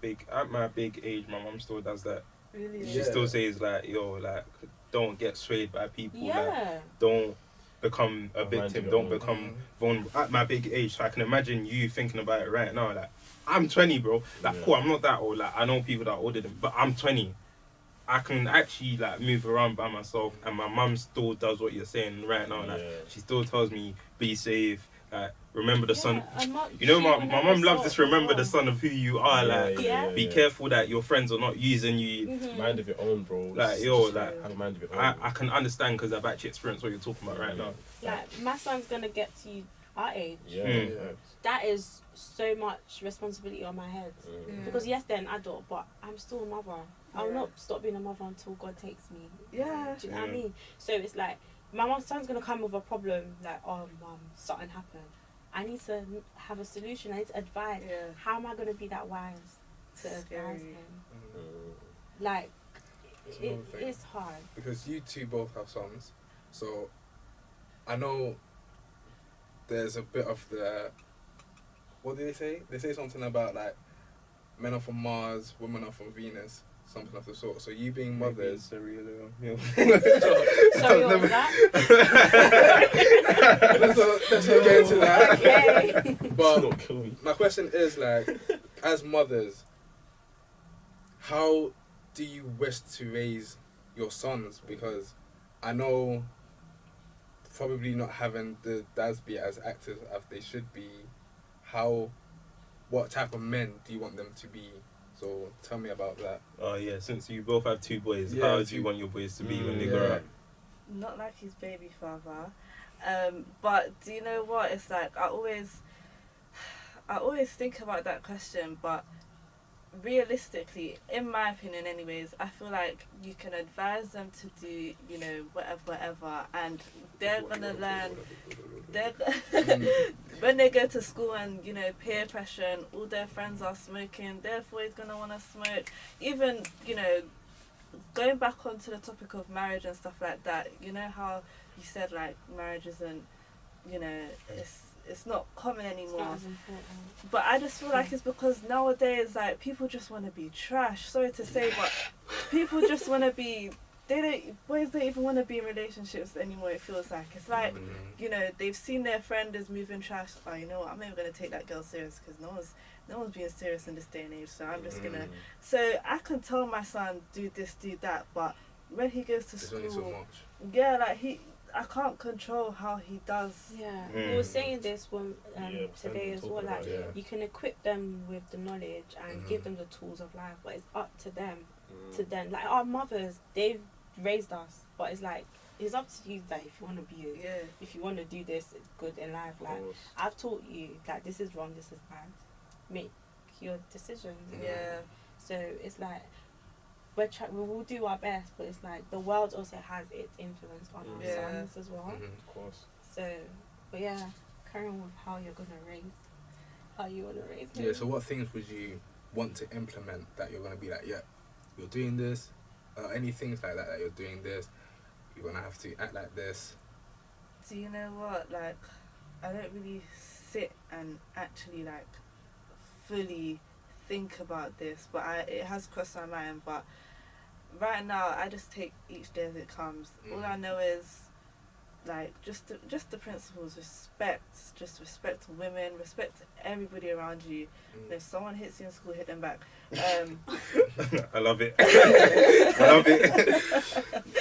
big age, my mum still does that. Really? She still says like, yo, like, don't get swayed by people. Like, Yeah. don't become a Don't mind victim. your Don't own. become vulnerable. At my big age, so I can imagine you thinking about it right now. Like, I'm 20, bro. Like, cool, I'm not that old. Like, I know people that are older than me, but I'm 20. I can actually like move around by myself, and my mum still does what you're saying right now. Like, she still tells me, be safe. Remember the son. You know, my mum loves this. Remember the son of who you are. Be careful that your friends are not using you. Mind of your own, bro. Like, yo, Just, like, have a mind of your own. I can understand because I've actually experienced what you're talking about right now. Like my son's gonna get to our age. Yeah. That is so much responsibility on my head. Because yes, they're an adult, but I'm still a mother. I will not stop being a mother until God takes me. Yeah. Do you know what I mean? So it's like my son's gonna come with a problem. Like, oh, mum, something happened. I need to have a solution. I need to advise. Yeah. How am I gonna be that wise to advise him? Like, it's hard. Because you two both have sons, so I know there's a bit of the, what do they say? They say something about like men are from Mars, women are from Venus, something of the sort. So you being mothers, Sorry, what was that? let's not get into that. Okay. But Don't kill me. my question is like, as mothers, how do you wish to raise your sons? Because I know probably not having the dads be as active as they should be, what type of men do you want them to be So tell me about that. Oh yeah, since you both have 2 boys, Yeah, how do you want your boys to be when they grow up? Not like his baby father. But do you know what? It's like I always think about that question, but realistically, in my opinion anyways, I feel like you can advise them to do, you know, whatever, and they're gonna learn. When they go to school and, you know, peer pressure and all their friends are smoking, therefore he's gonna want to smoke. Even, you know, going back onto the topic of marriage and stuff like that, you know how you said like marriage isn't, you know, it's not common anymore. But I just feel like it's because nowadays, like, people just want to be trash. Sorry to say, but people just want to be. Boys don't even want to be in relationships anymore. It feels like it's like, you know, they've seen their friend is moving trash. Oh, you know what? I'm not even gonna take that girl serious because no one's being serious in this day and age. So I'm just gonna. So I can tell my son do this, do that, but when he goes to There's school, only so much. yeah, like I can't control how he does. Yeah, we were saying this when today as talk well. about Like, it. you can equip them with the knowledge and give them the tools of life, but it's up to them. To them, like our mothers, they've raised us, but it's like it's up to you. Like, if you want to be, if you want to do this, it's good in life. Like, I've taught you that this is wrong, this is bad. Make your decisions. Yeah. So it's like we will do our best, but it's like the world also has its influence on our sons as well. Of course. So, but yeah, carry on with how you're gonna raise, how you wanna raise him. Yeah. So what things would you want to implement that you're gonna be like, yeah, you're doing this? Any things like that you're doing this? You're gonna have to act like this. Do you know what? Like, I don't really sit and actually like fully think about this, but it has crossed my mind. But right now, I just take each day as it comes. All I know is like just the principles: respect women, respect everybody around you. If someone hits you in school, hit them back. I love it. I love it.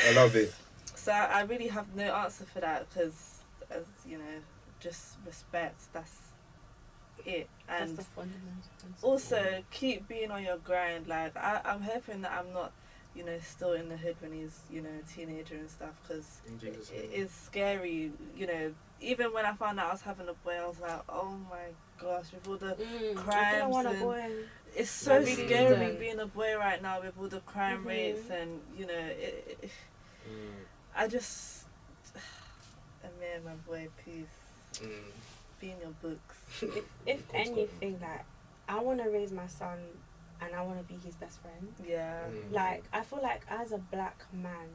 I love it. So I really have no answer for that because, as you know, just respect. That's it. And that's the fundamental principle. also keep being on your grind. Like I'm hoping that I'm not, you know, still in the hood when he's, you know, a teenager and stuff, because it is scary. You know, even when I found out I was having a boy, I was like, oh my gosh, with all the crimes and it's so scary being a boy right now with all the crime rates and, you know, I just, Amir, my boy, please, be in your books. If anything, like, I want to raise my son and I want to be his best friend. Yeah. Like, I feel like as a black man,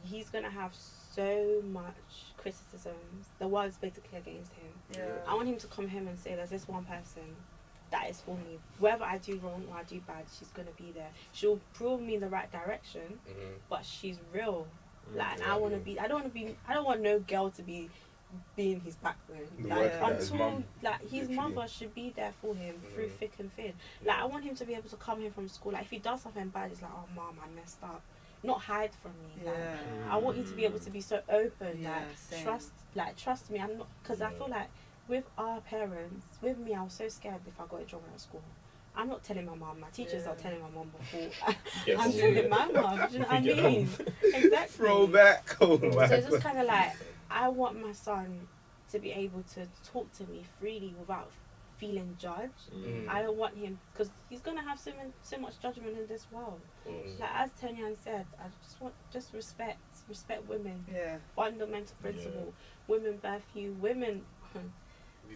he's going to have so much criticisms. The world's basically against him. Yeah. I want him to come home and say, there's this one person that is for me. Whether I do wrong or I do bad, she's going to be there. She'll prove me in the right direction, but she's real. Like, and I want to be, I don't want no girl to be being his backbone. Like, until, like, his mother should be there for him through thick and thin. Like, I want him to be able to come home from school. Like, if he does something bad, it's like, oh, mom, I messed up. Not hide from me. Like, I want you to be able to be so open. Like, trust me. I'm not, because I feel like with our parents, with me, I was so scared if I got in trouble at school. I'm not telling my mum. My teachers are telling my mum before I'm telling my mum. Do you know what I mean? Exactly. Throwback. Oh my so it's just kind of like, I want my son to be able to talk to me freely without feeling judged. I don't want him, because he's going to have so much judgment in this world. Like, as Tonian said, I just want respect women. Yeah. Fundamental principle. Women birth you. Women.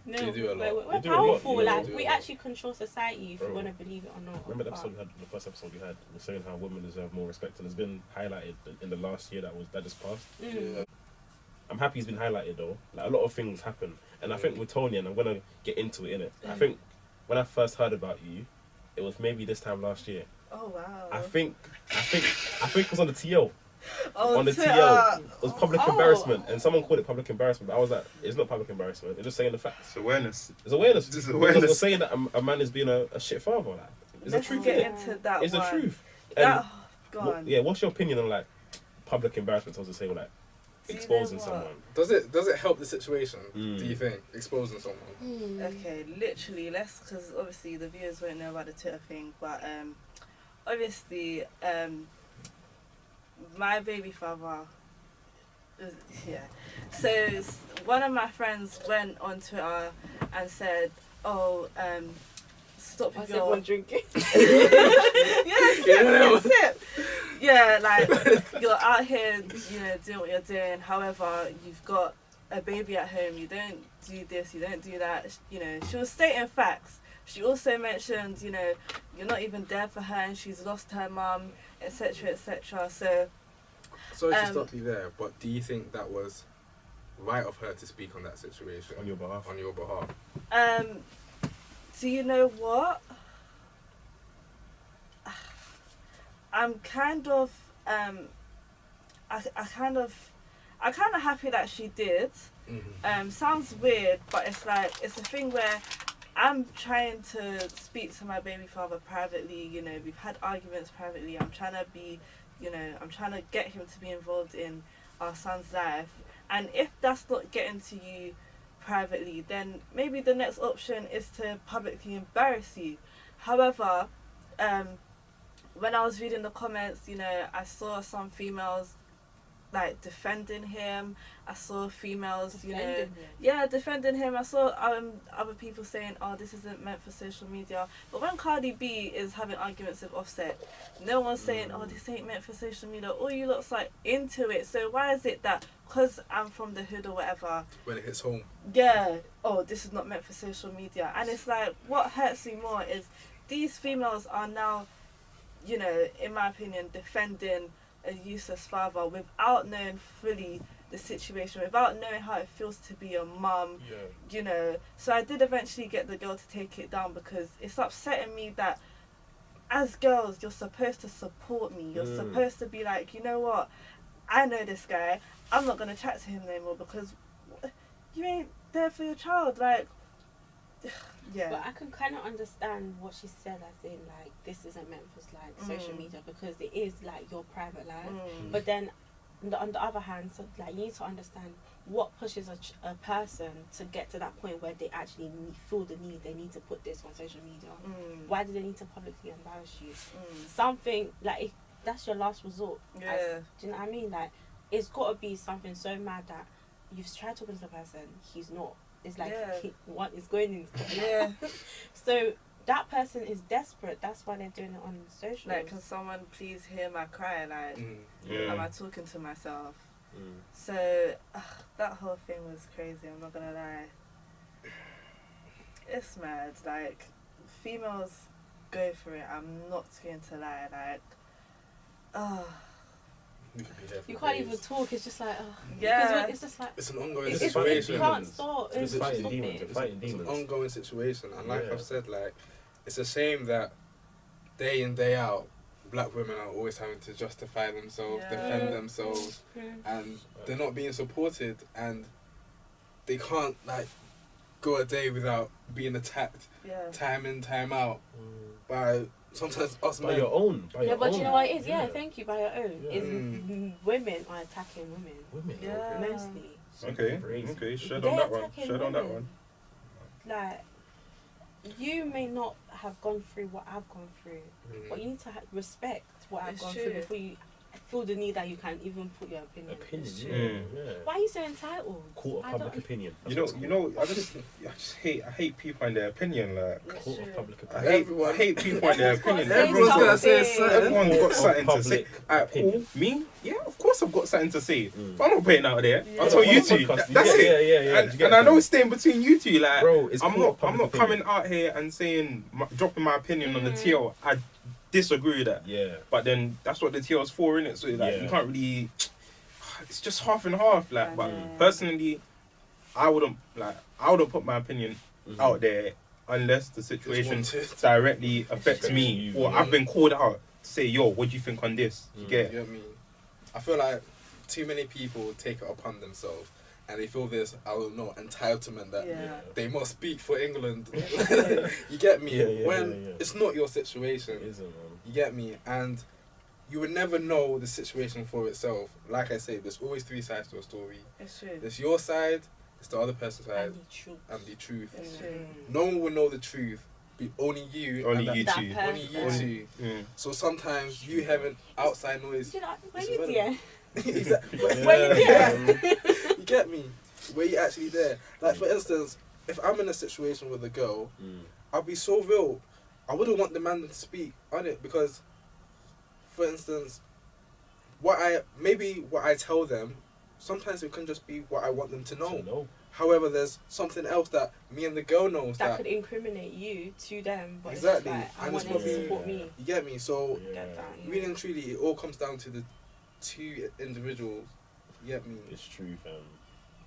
They do a lot. We're powerful. Like, we actually control society, if you want to believe it or not. Remember the first episode we had was saying how women deserve more respect, and it's been highlighted in the last year that just passed. I'm happy he's been highlighted though. Like, a lot of things happen, and I think with Tonian, I'm gonna get into it, innit? I think when I first heard about you, it was maybe this time last year. Oh wow. I think it was on the TL. On the Twitter. TL. It was public embarrassment, and someone called it public embarrassment, but I was like, it's not public embarrassment, it's just saying the facts. It's awareness. It's awareness. Just awareness. It's saying that a man is being a shit father. Like, it's the truth. Get into that. It's the truth. That, And what's your opinion on, like, public embarrassment? I was saying, like, exposing what? someone. Does it help the situation? Mm. Do you think exposing someone? Okay, literally, because obviously the viewers won't know about the Twitter thing, but obviously, my baby father, yeah. So one of my friends went on Twitter and said, "Oh, stop Why's your everyone drinking? sip. Yeah, like you're out here, doing what you're doing. However, you've got a baby at home. You don't do this. You don't do that. She was stating facts. She also mentioned, you're not even there for her, and she's lost her mum, etc., etc. So, sorry to stop you there, but do you think that was right of her to speak on that situation On your behalf. Do you know what? I'm kind of I kind of happy that she did. Sounds weird, but it's a thing where I'm trying to speak to my baby father privately. We've had arguments privately. I'm trying to get him to be involved in our son's life. And if that's not getting to you privately, then maybe the next option is to publicly embarrass you. However, when I was reading the comments, I saw some females defending him. I saw females, defending him. I saw other people saying, "Oh, this isn't meant for social media." But when Cardi B is having arguments with Offset, no one's saying, "Oh, this ain't meant for social media." All you lot's into it. So why is it that because I'm from the hood or whatever, When it hits home. yeah, oh, this is not meant for social media? And it's what hurts me more is these females are now, in my opinion, defending a useless father without knowing fully the situation, without knowing how it feels to be a mum. So I did eventually get the girl to take it down, because it's upsetting me that as girls you're supposed to support me. You're supposed to be like, you know what, I know this guy, I'm not going to chat to him no more because you ain't there for your child. Yeah. But I can kind of understand what she said, as in this isn't meant for social media, because it is your private life. But then on the other hand, so you need to understand what pushes a person to get to that point where they actually feel the need, they need to put this on social media. Why do they need to publicly embarrass you? Something if that's your last resort. Yeah. Do you know what I mean? It's got to be something so mad that you've tried talking to the person, he's not. It's what is going in. Yeah. So that person is desperate. That's why they're doing it on social. Can someone please hear my cry? Am I talking to myself? So that whole thing was crazy. I'm not gonna lie. It's mad. Females go for it. I'm not going to lie. You can't even talk. It's just yeah. It's just it's an ongoing you situation. can't stop. It's fighting stop demons. it. It's an ongoing situation, and I've said, it's a shame that day in, day out, black women are always having to justify themselves, defend themselves, and they're not being supported, and they can't go a day without being attacked, time in, time out, by sometimes us By men. your own. But you know what it is? Yeah, thank you. By your own, is women are attacking women. Yeah. Mostly. Okay. Shed on that one. You may not have gone through what I've gone through, but you need to respect what I've gone through before you feel the need that you can even put your opinion. Why are you so entitled? Court of public opinion. I just hate people and their opinion. Court of public I opinion. hate people and their opinion. Everyone's got to say something. Everyone's got something to say. Opinion. Me? Yeah, of course I've got something to say. But I'm not putting it out there. Yeah. I'll tell you two. That's it. Yeah. And I know it's staying between you two. Bro, it's I'm court of not public coming opinion. out here and saying dropping my opinion on the TL. I disagree with that. Yeah. But then that's what the TL's for, innit? So you can't really. It's just half and half. But personally, I wouldn't put my opinion out there unless the situation directly affects me, or I've been called out to say, "Yo, what do you think on this?" You get You know what I mean? I feel like too many people take it upon themselves, and they feel this, entitlement that they must speak for England. You get me? When it's not your situation. It isn't, man. You get me? And you would never know the situation for itself. Like I say, there's always 3 sides to a story. It's true. There's your side, there's the other person's side, And the truth. and the truth. It's true. No one will know the truth, but only you. Only and you that- two. Only you two. Yeah. So sometimes you having outside noise. You know, when It's you irrelevant. there. Exactly. Yeah. You get me? Where you actually there. Like for instance, if I'm in a situation with a girl, I'll be so real. I wouldn't want the man to speak on it because, for instance, what I tell them, sometimes it can just be what I want them to know. However, there's something else that me and the girl knows That that could incriminate you to them, but Exactly. it's just like, I And want it's them to probably- support me. you get me. So Get that. Yeah. really and truly, it all comes down to the 2 individuals. You get me? It's true, fam.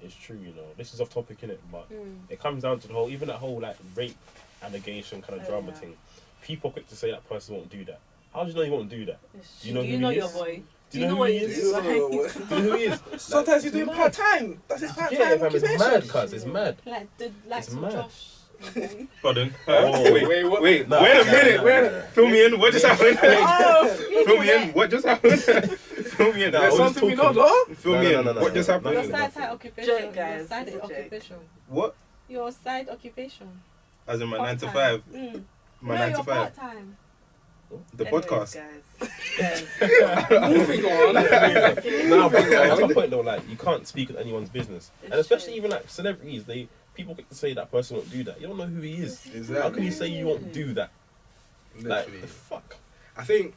It's true, you know. This is off topic, innit? But Mm. it comes down to the whole, even that whole like rape allegation kind of drama yeah. thing. People are quick to say that person won't do that. How do you know he won't do that? It's Do you true. know You who know he your is? boy. Do you know who he You is? don't know Do you know who he is? Sometimes you're doing mad. part time. That's his part time. Yeah, fam, it's mad, cuz. It's mad. Like the likes It's of mad. Josh. Okay. Pardon. Oh, Wait, what? Wait, Nah, wait a nah, minute. nah, Wait a nah. minute. Fill me in. What just happened? Oh, Fill me in. What just happened? Fill me in. Nah, There's I was something we talking- know, though. Fill me in. What just no, happened? Your no, side no. occupation. Joke, guys. Your side It's a joke. occupation. What? Your side occupation. As in my 9 to Part-time. 5. Mm. My No, 9 to you're 5. part-time. The Anyways, podcast. Guys. Moving on. No, but at some point though, like you can't speak on anyone's business, and It's especially true. even like celebrities, people get to say that person won't do that. You don't know who he is. How can you say you won't do that? Like Literally. the fuck. I think.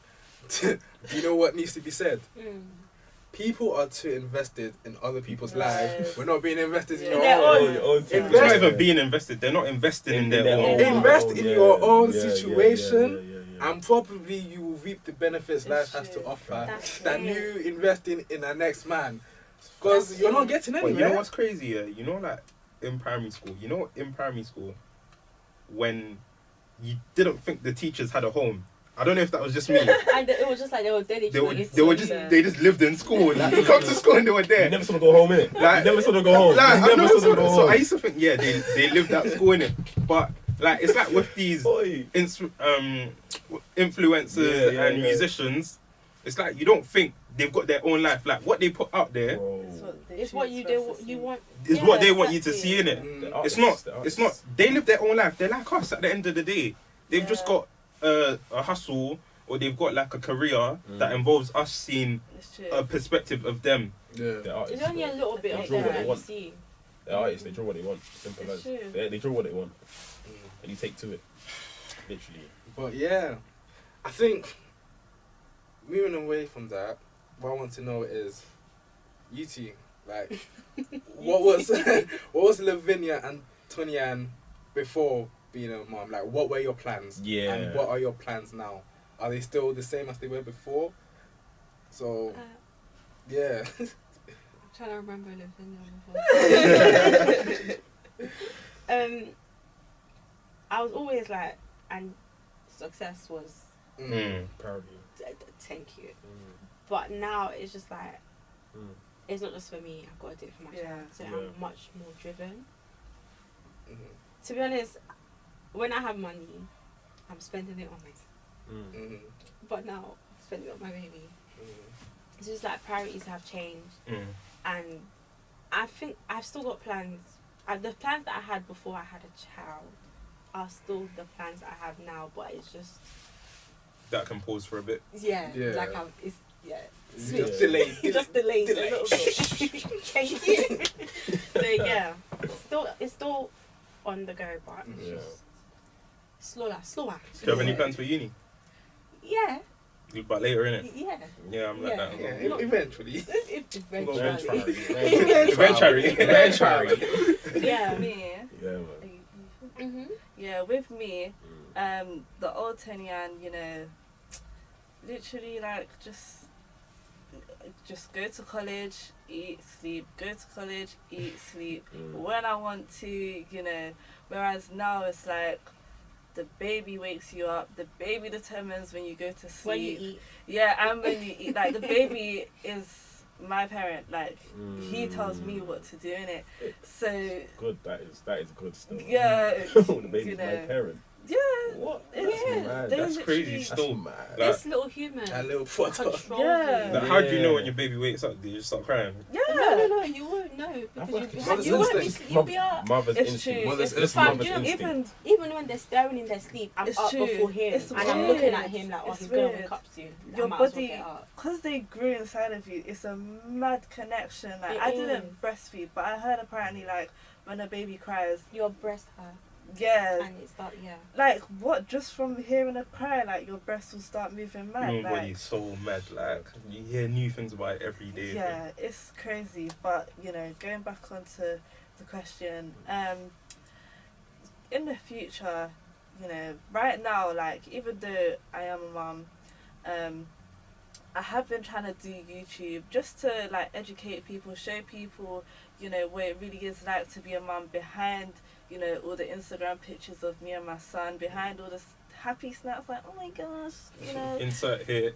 Do you know what needs to be said? Mm. People are too invested in other people's Right. lives. We're not being invested in Yeah. your Their own. own. Your own thing. It's not Invest- even being invested. They're not investing in their own. Invest in your own Yeah, situation. yeah. And probably you will reap the benefits life It's has to true. offer That's than it. you investing in the next man. Because That's you're not it. getting But anywhere. you know what's crazy? Yeah? You know, like in primary school. You know, in primary school, when you didn't think the teachers had a home. I don't know if that was just me. And it was just like they were dedicated. They just lived in school. Like, you come to school and they were You there. never saw them go home, innit? Like- You never saw them go home. Like, You I never know, saw so, them go so home. I used to think, yeah, they lived at school in it, but like it's like with these Oi. influencers Yeah, and yeah. musicians, it's like you don't think they've got their own life. Like what they put out there Bro. It's what you want. is Yeah, what they want you to exactly. see in it. Mm. The It's artists, not. the It's not. artists. They live their own life. They're like us. At the end of the day, they've just Yeah. got a hustle, or they've got like a career that involves us seeing It's true. a perspective of them. Yeah. The artists, There's only a bro. little bit They of draw them what they that you want. see. The artists, they draw what they want. Simple It's as. true. They draw what they want, and you take to it. Literally. But yeah, I think moving away from that, what I want to know is you two, like, what was Lavinia and Tonian before being a mom? Like, what were your plans? Yeah. And what are your plans now? Are they still the same as they were before? So yeah. I'm trying to remember anything before. I was always like, and success was Proud of you. thank you. But now it's just like, it's not just for me. I've got to do it for my Yeah. child. So Yeah. I'm much more driven. Mhm. To be honest, when I have money, I'm spending it on myself. Mhm. But now I'm spending it on my baby. Mhm. It's just like priorities have changed, and I think I've still got plans. The plans that I had before I had a child are still the plans that I have now, but it's just That can pause for a bit. Yeah. like it's It's switch. just delayed. just delayed Delayed. a little bit. Thank you. So yeah, it's still on the go, but it's Yeah. just slower. Do you have any plans for uni? Yeah, But later, innit? yeah. Yeah, I'm like Yeah. that. Yeah, eventually. Eventually. Eventually. Yeah. Me. Yeah, man. Mhm. Yeah, with me, the old Tonian, you know, literally like just go to college, eat, sleep, go to college, eat, sleep, when I want to, you know, whereas now it's like the baby wakes you up, the baby determines when you go to sleep. When you eat. Yeah, and when you eat, like the baby is my parent, like he tells me what to do in it. So Good. That is good still. yeah, The baby's you my know, parent. Yeah. What? It's mad. they That's literally- crazy still. That's mad. Like, This little human That little photo. controls Yeah. you. like, how do you know when your baby wakes up? Do you just start crying? Yeah. No, you won't know because thought you mother's won't be. instinct. You'll be up. Mother's It's instinct. true. Mother's It's instinct. Mother's you know, instinct. Even when they're staring in their sleep, I'm It's up true. before him, It's and I'm looking at weird. him like, oh, It's he's gonna weird. wake up soon. I Your might as well body, get up. because they grew inside of you, it's a mad connection. Like It I is. didn't breastfeed, but I heard apparently like when a baby cries, Your breast hurt, yeah, and it's that like what? Just from hearing a cry, like your breast will start moving mad. Human Like, body's so mad. Like you hear new things about it every day. yeah, it's crazy. But you know, going back onto the question, in the future, you know, right now, like even though I am a mum, I have been trying to do YouTube just to like educate people, show people, you know, what it really is like to be a mum behind, you know, all the Instagram pictures of me and my son, behind all the happy snaps, like, oh my gosh, you know. Insert here.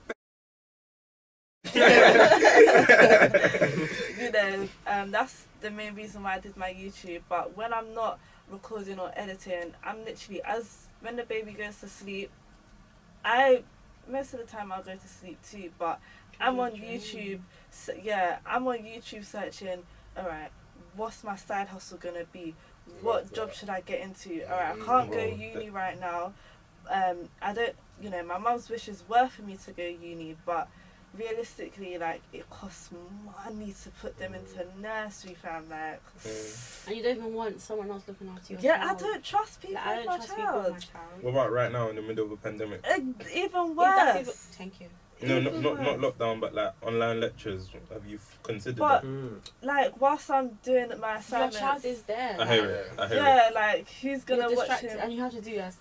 You know, that's the main reason why I did my YouTube. But when I'm not recording or editing, I'm literally, when the baby goes to sleep, most of the time I'll go to sleep too, but I'm on YouTube, I'm on YouTube searching, alright, what's my side hustle gonna be? What job should I get into? Alright, I can't go uni right now. I don't, you know, my mum's wishes were for me to go uni, but realistically, like, it costs money to put them into nursery, fam, like. and you don't even want someone else looking after your Yeah, child. I don't trust people Like, I with don't my trust people with child. my child. What about right now in the middle of a pandemic? Even If that's even, worse. thank you. No, Even not worse. lockdown, but like online lectures. Have you considered But that? like, whilst I'm doing my Your assignments, child is there. I hear it. I hear it. yeah, like, who's You're gonna watch distracted, him? and you have to do that.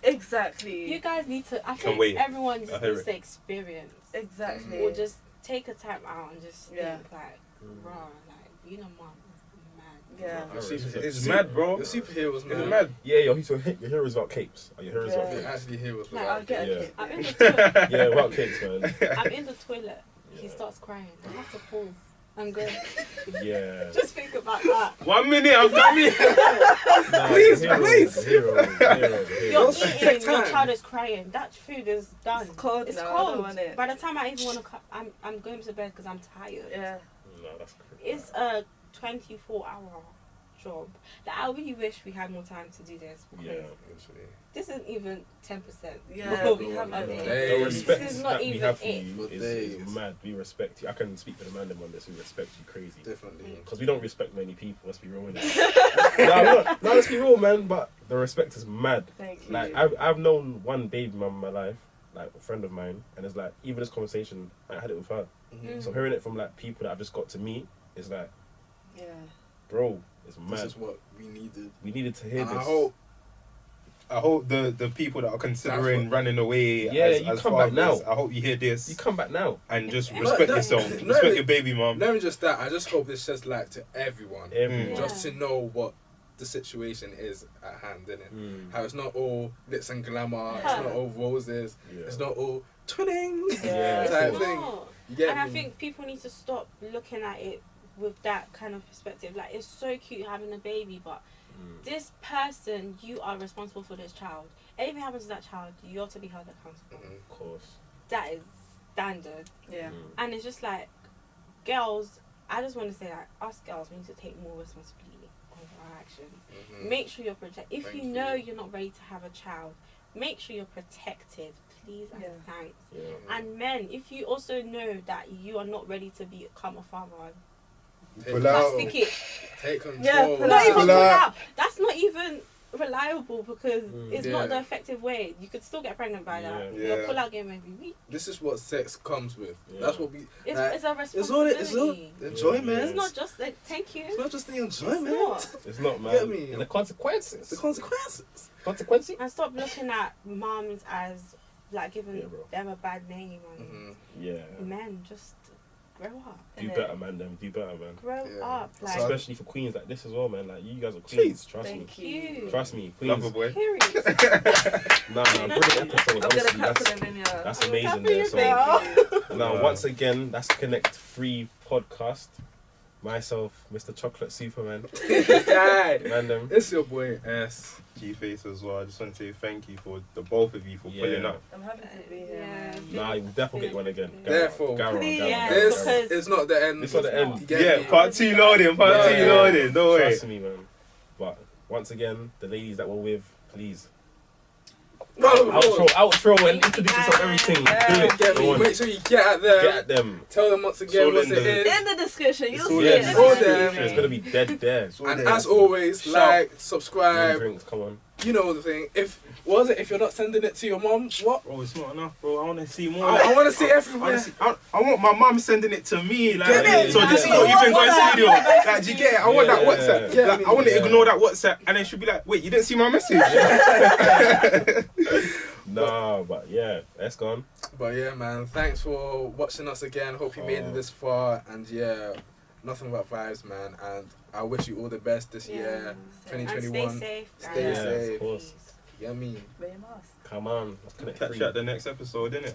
Exactly. You guys need to. I Can think wait. everyone I just hear needs it. to experience, Exactly. or just take a time out and just Yeah. think like, raw, like being a mom is mad. Yeah. It's mad, bro. The superheroes, It's man. mad. Yeah, your heroes without capes. Are your heroes without Yeah. They're capes? actually heroes. Like, I'll get a Yeah. kid. I'm in the toilet. Yeah, without capes, man. I'm in the toilet. He Yeah. starts crying. I have to pause. I'm good. Yeah. Just think about that. 1 minute, I'm coming. Nah, Please, heroes, please. Heroes. You're Don't eating. take Your time. child is crying. That food is done. It's cold It's now, I don't cold. want it. By the time I even want to, I'm going to bed because I'm tired. Yeah. No, that's crazy. It's a 24-hour job. Like, I really wish we had more time to do this because Yeah. this isn't even 10%. Yeah, we have I of know. it. The Days. respect This is not that we even have for it. you For is days. mad. We respect you. I can speak for the man on this. We respect you crazy. Definitely. Because we don't respect many people. Let's be real with it. no, let's be real, man. But the respect is mad. Thank you. Like I've known one baby mum in my life, like a friend of mine, and it's like even this conversation I had it with her. Mhm. So hearing it from like people that I've just got to meet is like, yeah. bro, it's This mad. is what we needed. We needed to hear And this. I hope the people that are considering That's running away Yeah, as, you as come back fathers, now. I hope you hear this You come back now. and just No, respect no, yourself. no, Respect no. your baby mom. Not even just that, I just hope this sheds light to everyone. Everyone. Yeah. Just to know what the situation is at hand, innit? Mm. How it's not all glitz and glamour, it's Yeah. not all roses, Yeah. it's not all twinning Yeah. It's type not. thing. You get And I me? think people need to stop looking at it with that kind of perspective. Like, it's so cute having a baby, but this person, you are responsible for this child. Anything happens to that child, you ought to be held accountable. Mhm. Of course. That is standard. Yeah. And it's just like, girls, I just want to say that us girls, we need to take more responsibility over our actions. Mhm. Make sure you're protected. If Thank you you. know you're not ready to have a child, make sure you're protected, please and Yeah. thanks. Yeah. And men, if you also know that you are not ready to become a father, Take, plastic it. take control. Yeah, Not pull even out. pull out. That's not even reliable because it's Yeah. not the effective way. You could still get pregnant by that. Yeah. Your Yeah. pull out game may be weak. This is what sex comes with. Yeah. That's what we. It's, like, it's a it's all responsibility. enjoyment. It's not just like, thank you. It's not just the It's enjoyment. not. It's not, man. Get me? And the consequences. The consequences. Consequences? And stop looking at mums as like giving Yeah, bro. them a bad name and Mhm. Yeah. men just grow up. Do innit? better, man. Them. Do better, man. Grow Yeah. up. Like, So- Especially for queens like this as well, man. Like you guys are queens. Trust me. Thank you. Trust me, Love queens. a boy. period. Nah, brilliant episode. I'm gonna Honestly, clap for that's, Lavinia. that's I'm amazing happy there. you So fell. Thank you. now, Wow. once again, that's Connect 3 podcast. myself, Mr. Chocolate Superman. Guy, Random. it's your boy S. G-Face as well. I just want to say thank you for the both of you for pulling up. I'm happy to be here. Yeah. Man. Nah, we'll definitely get one again. Therefore, it's not the end. It's not the end. You get Yeah, me? part 2 loading, part 2 loading. Don't worry. Trust me, man. But once again, the ladies that were with, please. Whoa, Outro and introduce yourself, everything. Yeah. Do it. Get Go me. on. Make sure you get at them. Get at them. Tell them once It's again all what in it the- is. In the description, you'll all see there. it. All there. It's gonna be dead there. And as always, like, subscribe. Drinks, come on. You know the thing. If if you're not sending it to your mom, what? Bro, it's not enough, bro. I want to see more. I want to see I, everywhere. I want my mum sending it to me. Like, Get it. so this is not even going studio. Like, do you get it? I want that Yeah. WhatsApp. Yeah. Like, I want to Yeah. ignore that WhatsApp and then she'll be like, wait, you didn't see my message? Nah, but yeah, that's gone. But yeah, man, thanks for watching us again. Hope you made it this far. And yeah, nothing but vibes, man. And I wish you all the best this year, And 2021. stay safe. Stay and- safe. Of course. You know what I mean? Wear your mask. Come on. Let's connect Catch three. you at the next episode, innit?